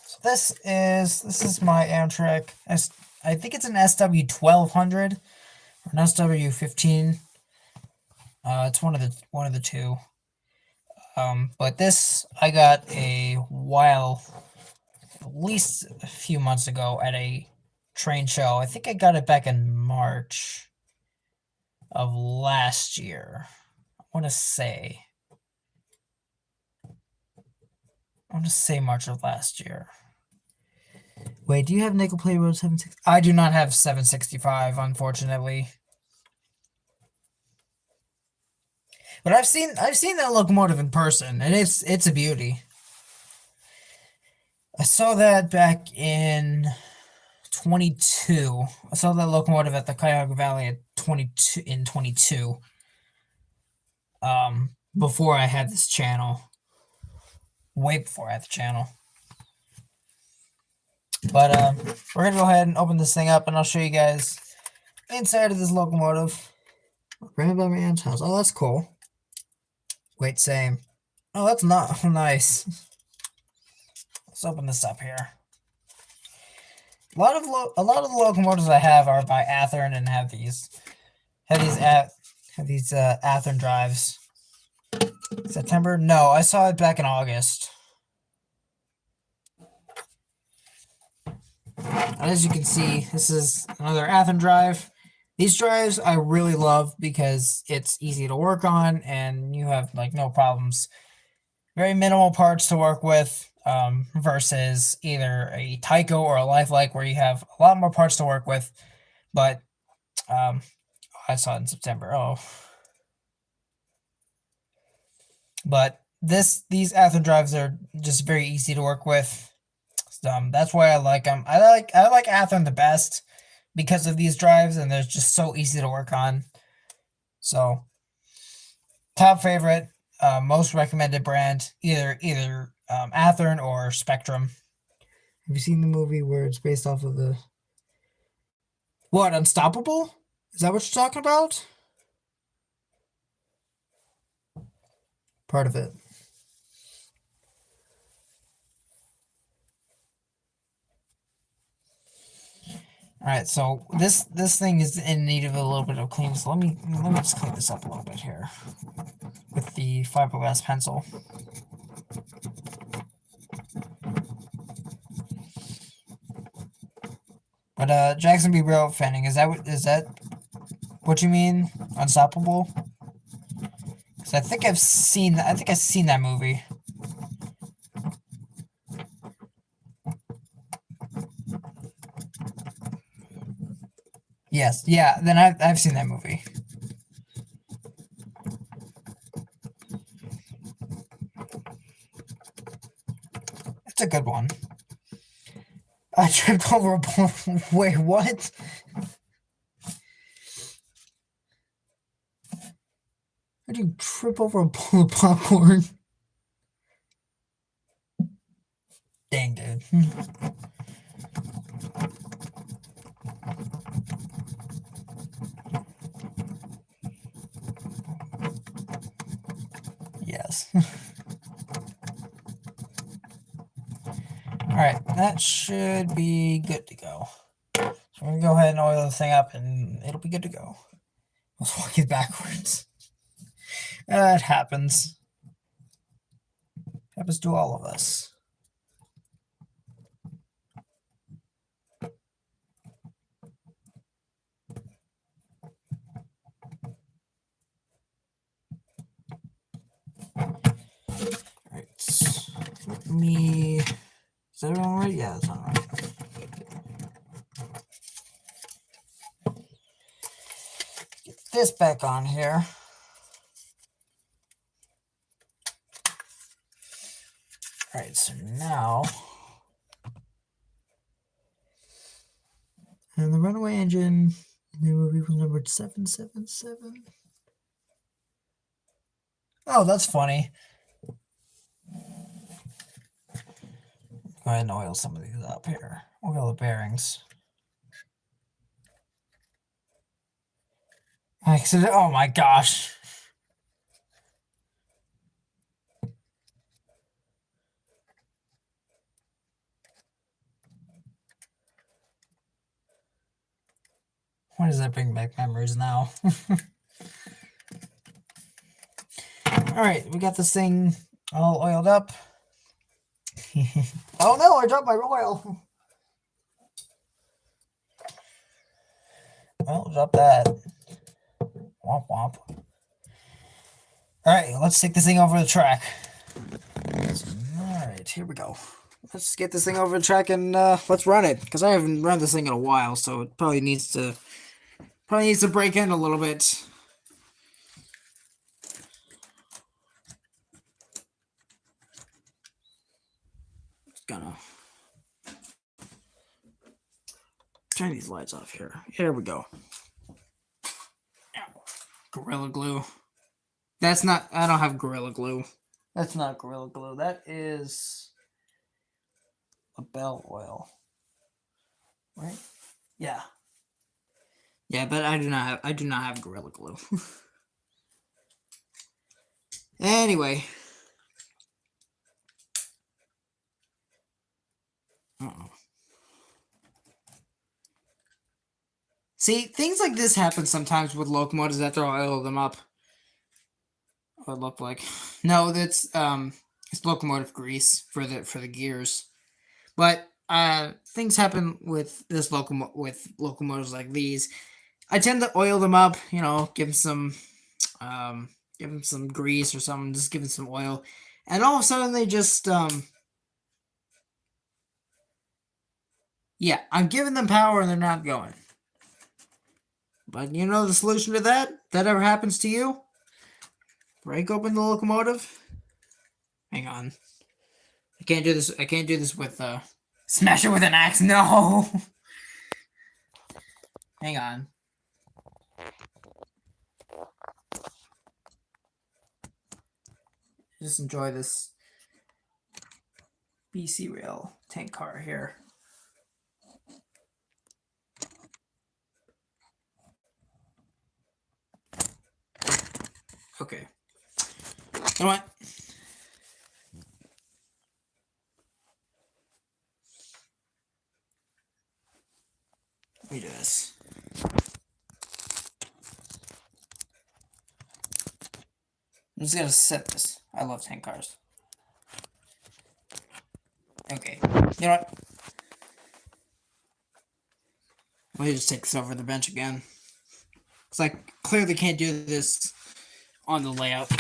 Speaker 1: So this is my Amtrak. I think it's an SW1200 or an SW15. It's one of the two. But this I got at least a few months ago at a train show. I think I got it back in March of last year. I want to say March of last year. Wait, do you have Nickel Plate Road 760? I do not have 765, unfortunately. But I've seen that locomotive in person, and it's a beauty. I saw that back in 22. I saw that locomotive at the Cuyahoga Valley at 22. Before I had this channel. Way before I had the channel. But we're gonna go ahead and open this thing up, and I'll show you guys inside of this locomotive. Ran by my aunt's house. Oh, that's cool. Wait, same. Oh, that's not nice. Let's open this up here. A lot of the locomotives I have are by Athearn and have these Athearn drives. September? No, I saw it back in August. And as you can see, this is another Athearn drive. These drives I really love because it's easy to work on and you have like no problems. Very minimal parts to work with versus either a Tyco or a Lifelike where you have a lot more parts to work with. But I saw it in September. Oh. But these Athearn drives are just very easy to work with. That's why I like them. I like Athearn the best because of these drives, and they're just so easy to work on. So, top favorite, most recommended brand, either Athearn or Spectrum. Have you seen the movie where it's based off of the what, Unstoppable? Is that what you're talking about? Part of it. All right, so this thing is in need of a little bit of clean. So let me just clean this up a little bit here with the fiberglass pencil. But Jackson B. Real Fanning, is that what you mean? Unstoppable? Because I think I've seen that movie. Yes, yeah. Then I've seen that movie. It's a good one. I tripped over a wait, what? How do you trip over a bowl of popcorn? Dang, dude. Yes. Alright, that should be good to go. So we're going to go ahead and oil the thing up and it'll be good to go. I was walking backwards. It happens. Happens to all of us. Alright. Let me... Is that all right? Yeah, that's all right. Get this back on here. Alright, so now... And the runaway engine in the movie was numbered 777. Oh, that's funny. Go ahead and oil some of these up here. Oil the bearings. Oh my gosh. Why does that bring back memories now? Alright, we got this thing all oiled up. Oh no, I dropped my oil. Well, drop that. Womp womp. Alright, let's take this thing over the track. Alright, here we go. Let's get this thing over the track and let's run it. Because I haven't run this thing in a while, so it probably needs to break in a little bit. Just gonna turn these lights off here. Here we go. Gorilla Glue. That's not, I don't have Gorilla Glue. That's not Gorilla Glue. That is a bell oil. Right? Yeah. Yeah, but I do not have Gorilla Glue. Anyway. Uh-oh. See, things like this happen sometimes with locomotives after I oil them up. What it looked like. No, that's it's locomotive grease for the gears. But things happen with locomotives like these. I tend to oil them up, you know, give them some grease or something, just give them some oil, and all of a sudden they just yeah, I'm giving them power and they're not going. But you know the solution to that? That ever happens to you? Break open the locomotive? Hang on. I can't do this. I can't do this with smash it with an axe. No. Hang on. Just enjoy this BC Rail tank car here. Okay. You know what? Let me do this. I'm just gonna set this. I love tank cars. Okay. You know what? Let me just take this over the bench again. Because I clearly can't do this on the layout.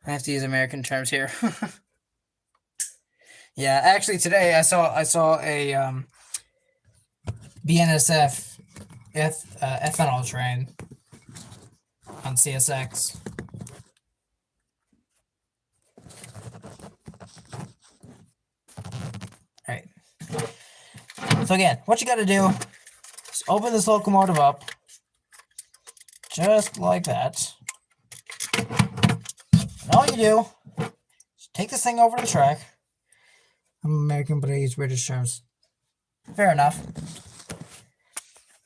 Speaker 1: I have to use American terms here. Yeah, actually today I saw a BNSF ethanol train on CSX. All right. So again, what you got to do is open this locomotive up, just like that. And all you do is take this thing over the track. I'm American, but I use British terms. Fair enough.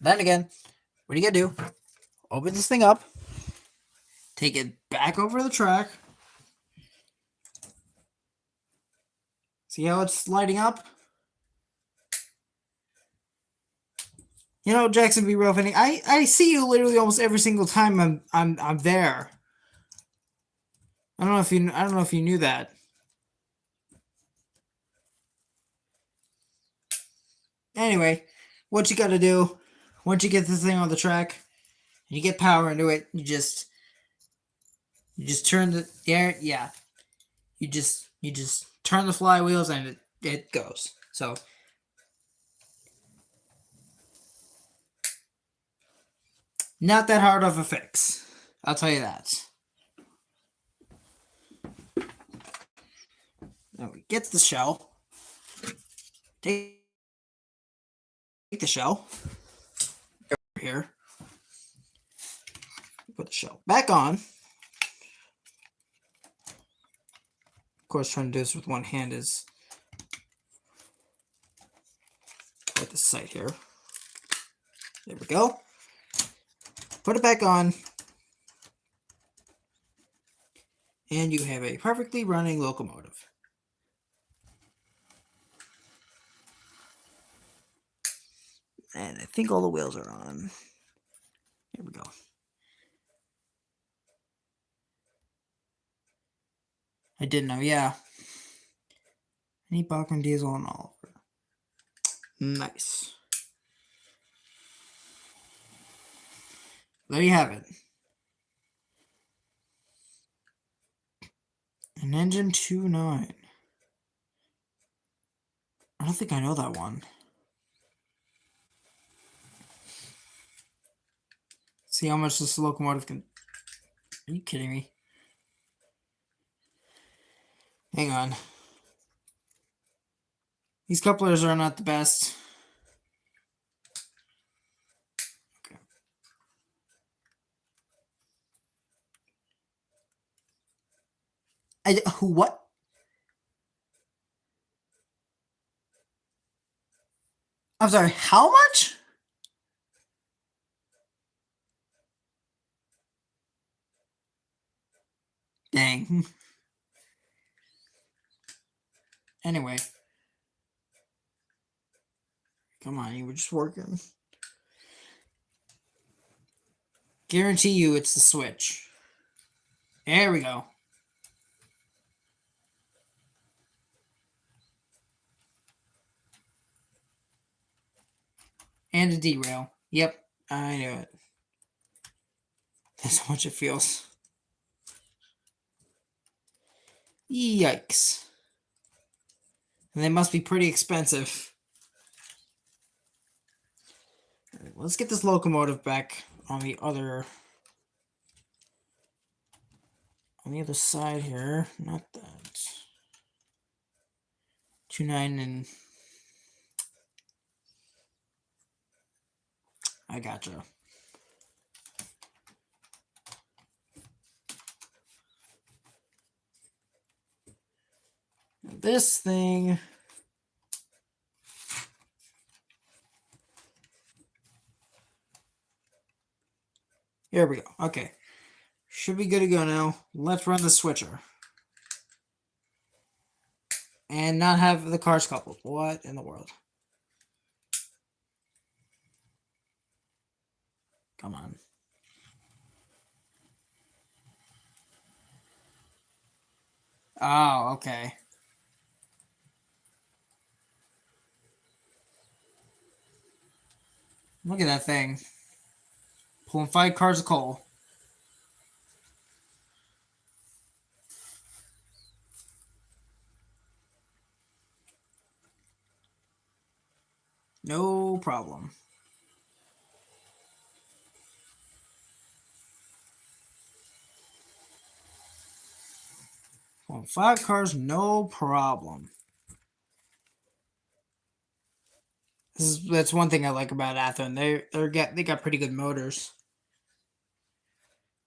Speaker 1: Then again, what do you gotta do? Open this thing up, take it back over the track. See how it's lighting up? You know, Jackson B. Real Funny, I see you literally almost every single time I'm there. I don't know if you knew that. Anyway, what you gotta do, once you get this thing on the track, and you get power into it, you just turn the air, yeah. You just turn the flywheels and it goes. So not that hard of a fix. I'll tell you that. Now we get the shell. Take the shell over here. Put the shell back on. Of course, trying to do this with one hand is at the side here. There we go. Put it back on. And you have a perfectly running locomotive. And I think all the wheels are on. Here we go. I didn't know, yeah. I need Bachmann Diesel and Oliver. Nice. There you have it. An engine 2.9. I don't think I know that one. See how much this locomotive can... Are you kidding me? Hang on. These couplers are not the best. Okay. What? I'm sorry, how much? Dang. Anyway. Come on, you were just working. Guarantee you it's the switch. There we go. And a derail. Yep, I knew it. That's how much it feels. Yikes. And they must be pretty expensive. let's get this locomotive back on the other side here. Not that. 29 and I gotcha. This thing. Here we go. Okay. Should be good to go now. Let's run the switcher. And not have the cars coupled. What in the world? Come on. Oh, okay. Look at that thing. Pulling 5 cars of coal. No problem. Pulling 5 cars, no problem. That's one thing I like about Athearn. They got pretty good motors.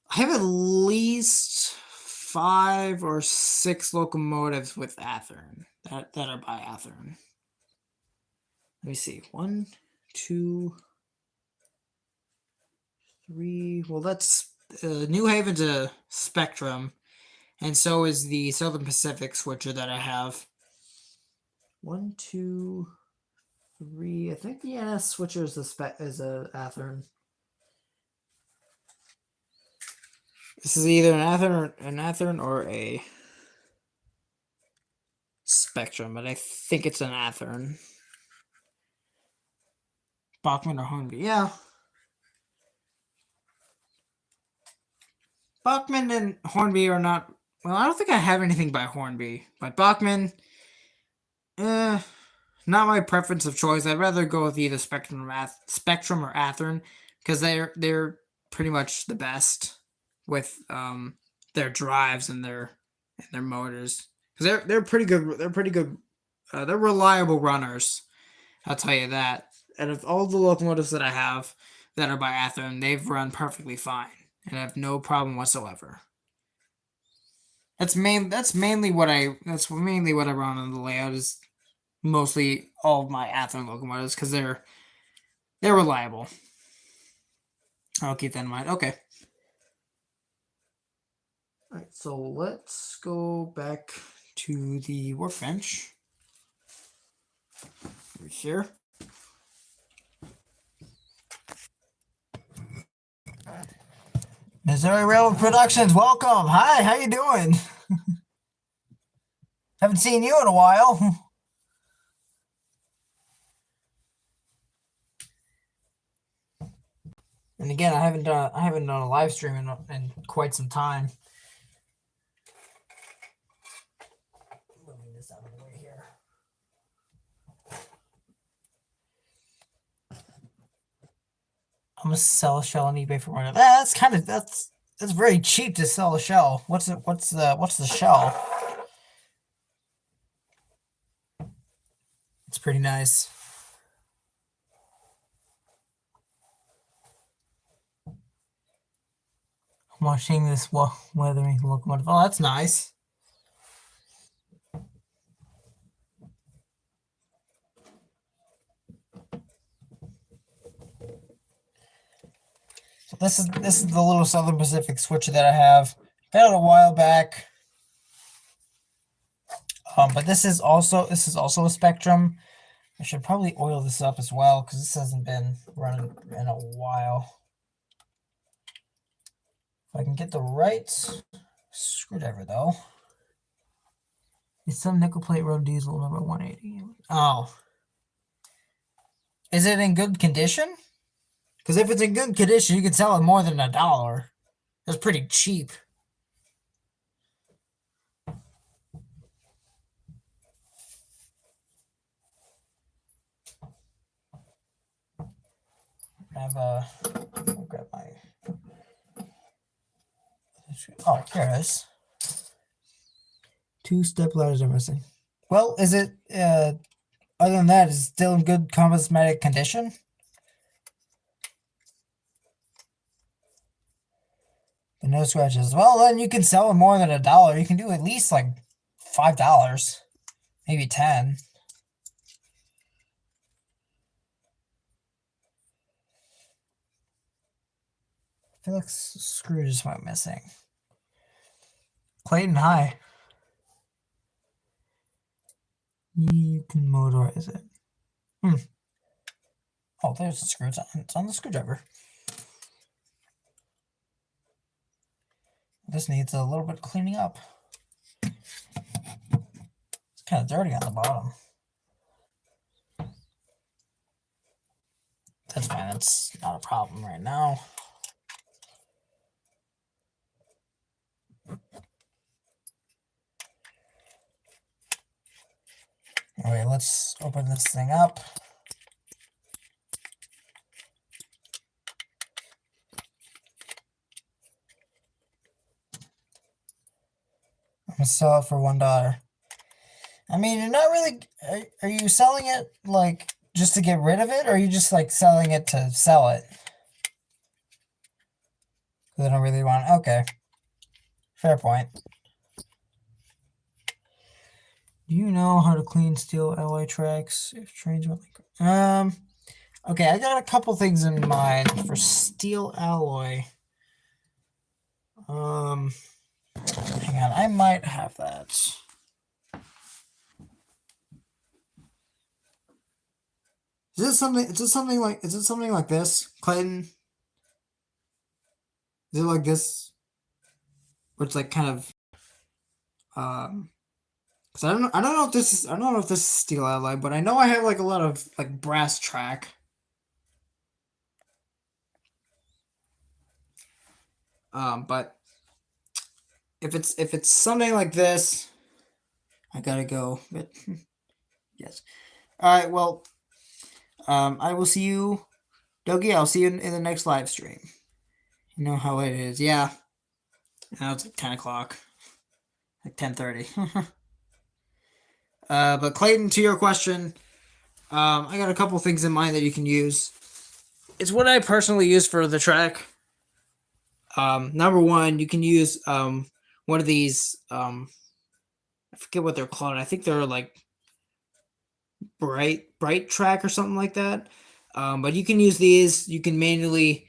Speaker 1: I have at least 5 or 6 locomotives with Athearn that are by Athearn. Let me see. 1, 2, 3. Well, that's New Haven's a Spectrum, and so is the Southern Pacific switcher that I have. 1, 2, 3. I think the NS switcher is a Athearn. This is either an Athearn or a Spectrum, but I think it's an Athearn. Bachmann or Hornby, yeah. Bachmann and Hornby are not. Well, I don't think I have anything by Hornby, but Bachmann, not my preference of choice. I'd rather go with either Spectrum or Athearn because they're pretty much the best with their drives and their motors because they're pretty good. They're pretty good. They're reliable runners. I'll tell you that. And of all the locomotives that I have that are by Athearn, they've run perfectly fine and I have no problem whatsoever. That's mainly what I run on the layout is mostly all of my Athearn locomotives because they're reliable. I'll keep that in mind. Okay. All right, so let's go back to the workbench. Over here. Missouri Railroad Productions, welcome. Hi, how you doing? Haven't seen you in a while. And again, I haven't done a live stream in quite some time. Moving this out of the way here. I'm gonna sell a shell on eBay for one. That's very cheap to sell a shell. What's the shell? It's pretty nice. I'm watching this weathering locomotive. Oh, that's nice. So this is the little Southern Pacific switcher that I have. Got it a while back. But this is also a Spectrum. I should probably oil this up as well because this hasn't been running in a while. If I can get the right screwdriver though. It's some nickel plate road diesel number 180. Oh. Is it in good condition? Because if it's in good condition, you can sell it more than $1. That's pretty cheap. have a. I'll grab my. Oh, here it is. 2 stabilizers are missing. Well, is it? Other than that, is it still in good cosmetic condition? But no scratches. Well, then you can sell it more than $1. You can do at least like $5, maybe 10. I feel like screw just went missing. Clayton, hi. You can motorize it. Oh, there's the screw. It's on the screwdriver. This needs a little bit of cleaning up. It's kind of dirty on the bottom. That's fine. That's not a problem right now. Alright, let's open this thing up. I'm gonna sell it for $1. I mean, you're not really. Are you selling it like just to get rid of it, or are you just like selling it to sell it? Because I don't really want. Okay, fair point. Do you know how to clean steel alloy tracks if trains were like? Okay, I got a couple things in mind for steel alloy. Hang on, I might have that. Is it something like this, Clayton? Is it like this? Where it's like kind of because I don't know if this is steel alloy, but I know I have like a lot of like brass track. But if it's something like this, I gotta go. But yes. All right. Well, I will see you, Dougie. I'll see you in the next live stream. You know how it is. Yeah. Now it's like 10 o'clock. Like 10:30. But Clayton, to your question, I got a couple things in mind that you can use. It's what I personally use for the track. Number one, you can use one of these. I forget what they're called. I think they're like bright track or something like that. But you can use these. You can manually,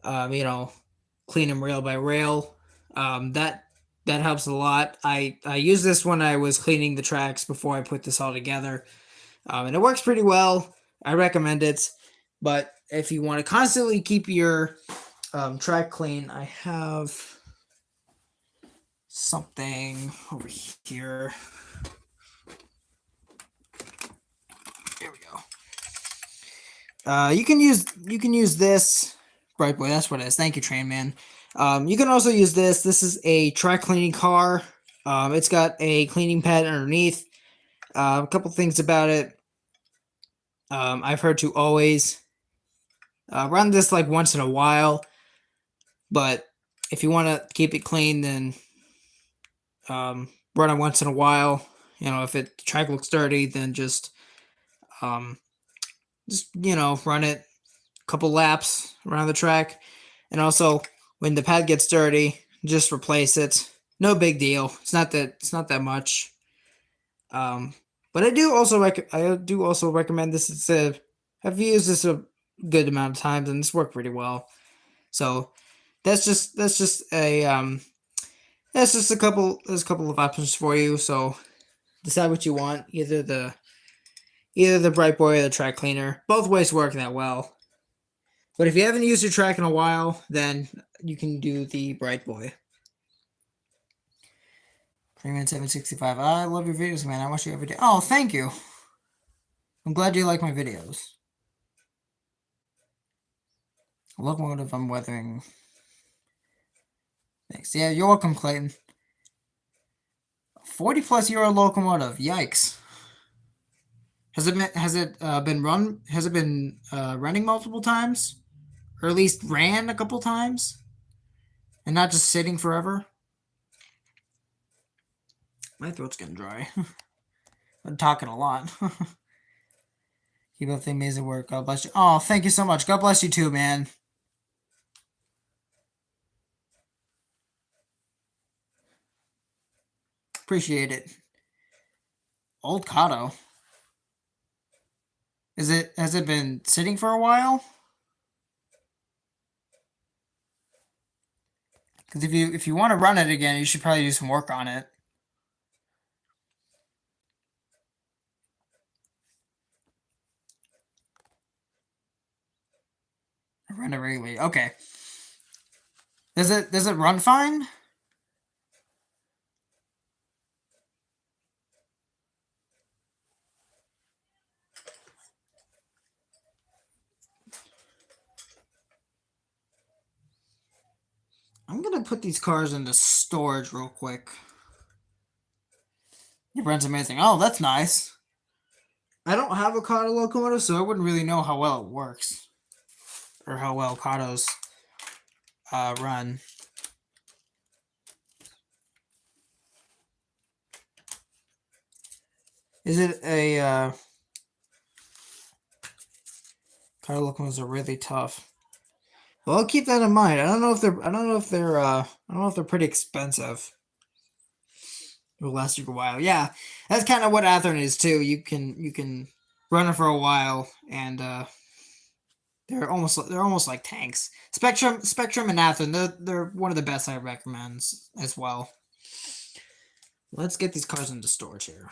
Speaker 1: clean them rail by rail. That helps a lot. I used this when I was cleaning the tracks before I put this all together, and it works pretty well. I recommend it. But if you want to constantly keep your track clean, I have something over here. There we go. You can use this Bright Boy. That's what it is. Thank you, Train Man. You can also use this. This is a track cleaning car. It's got a cleaning pad underneath. A couple things about it. I've heard to always run this like once in a while, but if you want to keep it clean, then run it once in a while. If the track looks dirty, then just run it a couple laps around the track. And also, when the pad gets dirty, just replace it. No big deal. It's not that much. But I do also recommend this. I've used this a good amount of times, and it's worked pretty well. So that's just a couple. There's a couple of options for you. So decide what you want. Either the Bright Boy or the track cleaner. Both ways work that well. But if you haven't used your track in a while, then you can do the Bright Boy. Freeman765. I love your videos, man. I watch you every day. Oh, thank you. I'm glad you like my videos. Locomotive I'm weathering. Thanks. Yeah, you're welcome, Clayton. 40+ euro locomotive. Yikes. Has it been running multiple times? Or at least ran a couple times. And not just sitting forever. My throat's getting dry. I'm talking a lot. Keep up the amazing work. God bless you. Oh, thank you so much. God bless you too, man. Appreciate it. Old Kato. Has it been sitting for a while? Because if you want to run it again, you should probably do some work on it. Run it regularly. Okay. Does it run fine? I'm gonna put these cars into storage real quick. It runs amazing. Oh, that's nice. I don't have a Kato locomotive, so I wouldn't really know how well it works. Or how well Katos run. Is it a Kato locomotives are really tough. Well, I'll keep that in mind. I don't know if they're pretty expensive. It'll last you a while. Yeah, that's kind of what Athearn is too. You can run it for a while, and they're almost like tanks. Spectrum and Athearn, they're one of the best I recommend as well. Let's get these cars into storage here.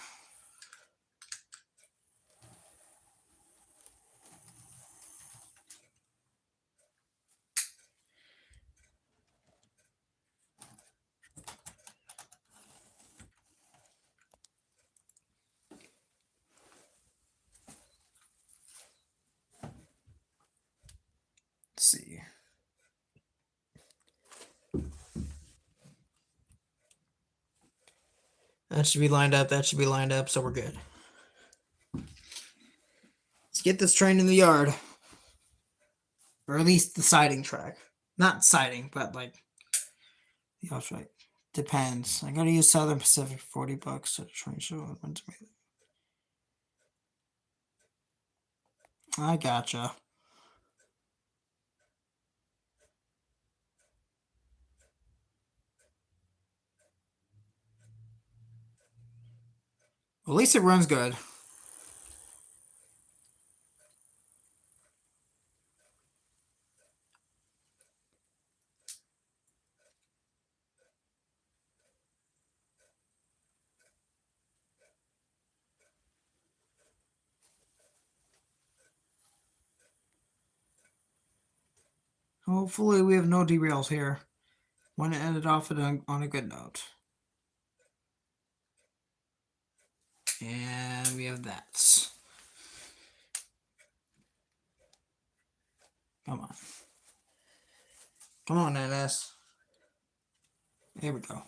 Speaker 1: Let's see. That should be lined up. That should be lined up. So we're good. Let's get this train in the yard. Or at least the siding track. Not siding, but like the outright. Depends. I gotta use Southern Pacific for $40 at a train show. I gotcha. Well, at least it runs good. Hopefully we have no derails here. Want to end it off on a good note. And we have that. Come on. Come on, NS. Here we go.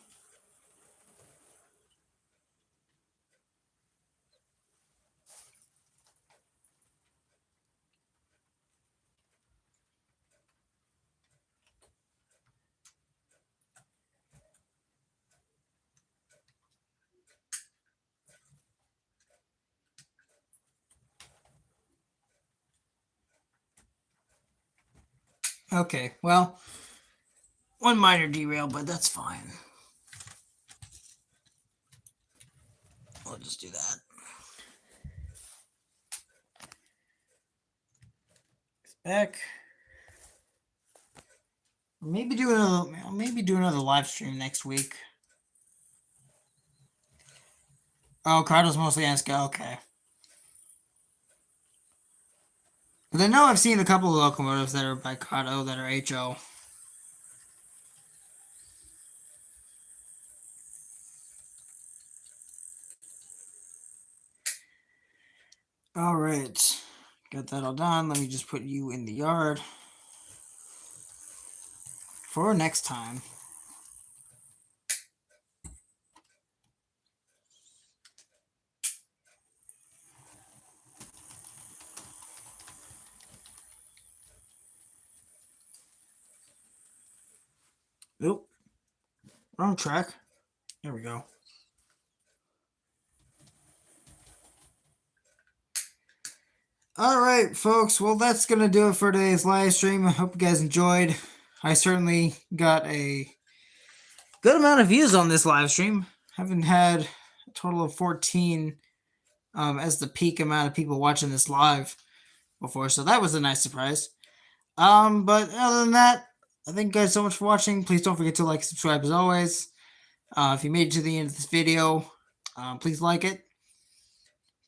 Speaker 1: Okay, well, one minor derail, but that's fine. We'll just do that. Back. Maybe do another live stream next week. Oh, Kato's mostly NSCA. Okay. But I know I've seen a couple of locomotives that are by Kato that are HO. All right. Got that all done. Let me just put you in the yard for next time. Oop, wrong track. There we go. All right, folks. Well, that's going to do it for today's live stream. I hope you guys enjoyed. I certainly got a good amount of views on this live stream. Haven't had a total of 14 as the peak amount of people watching this live before, so that was a nice surprise. But other than that, I thank you guys so much for watching. Please don't forget to like, subscribe as always. If you made it to the end of this video, please like it.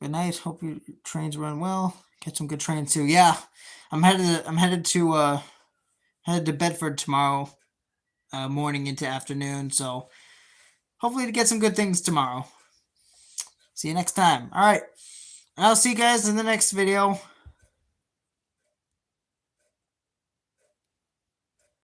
Speaker 1: Good night. Hope your trains run well. Catch some good trains too. Yeah, I'm headed to Bedford tomorrow morning into afternoon. So hopefully to get some good things tomorrow. See you next time. All right. I'll see you guys in the next video.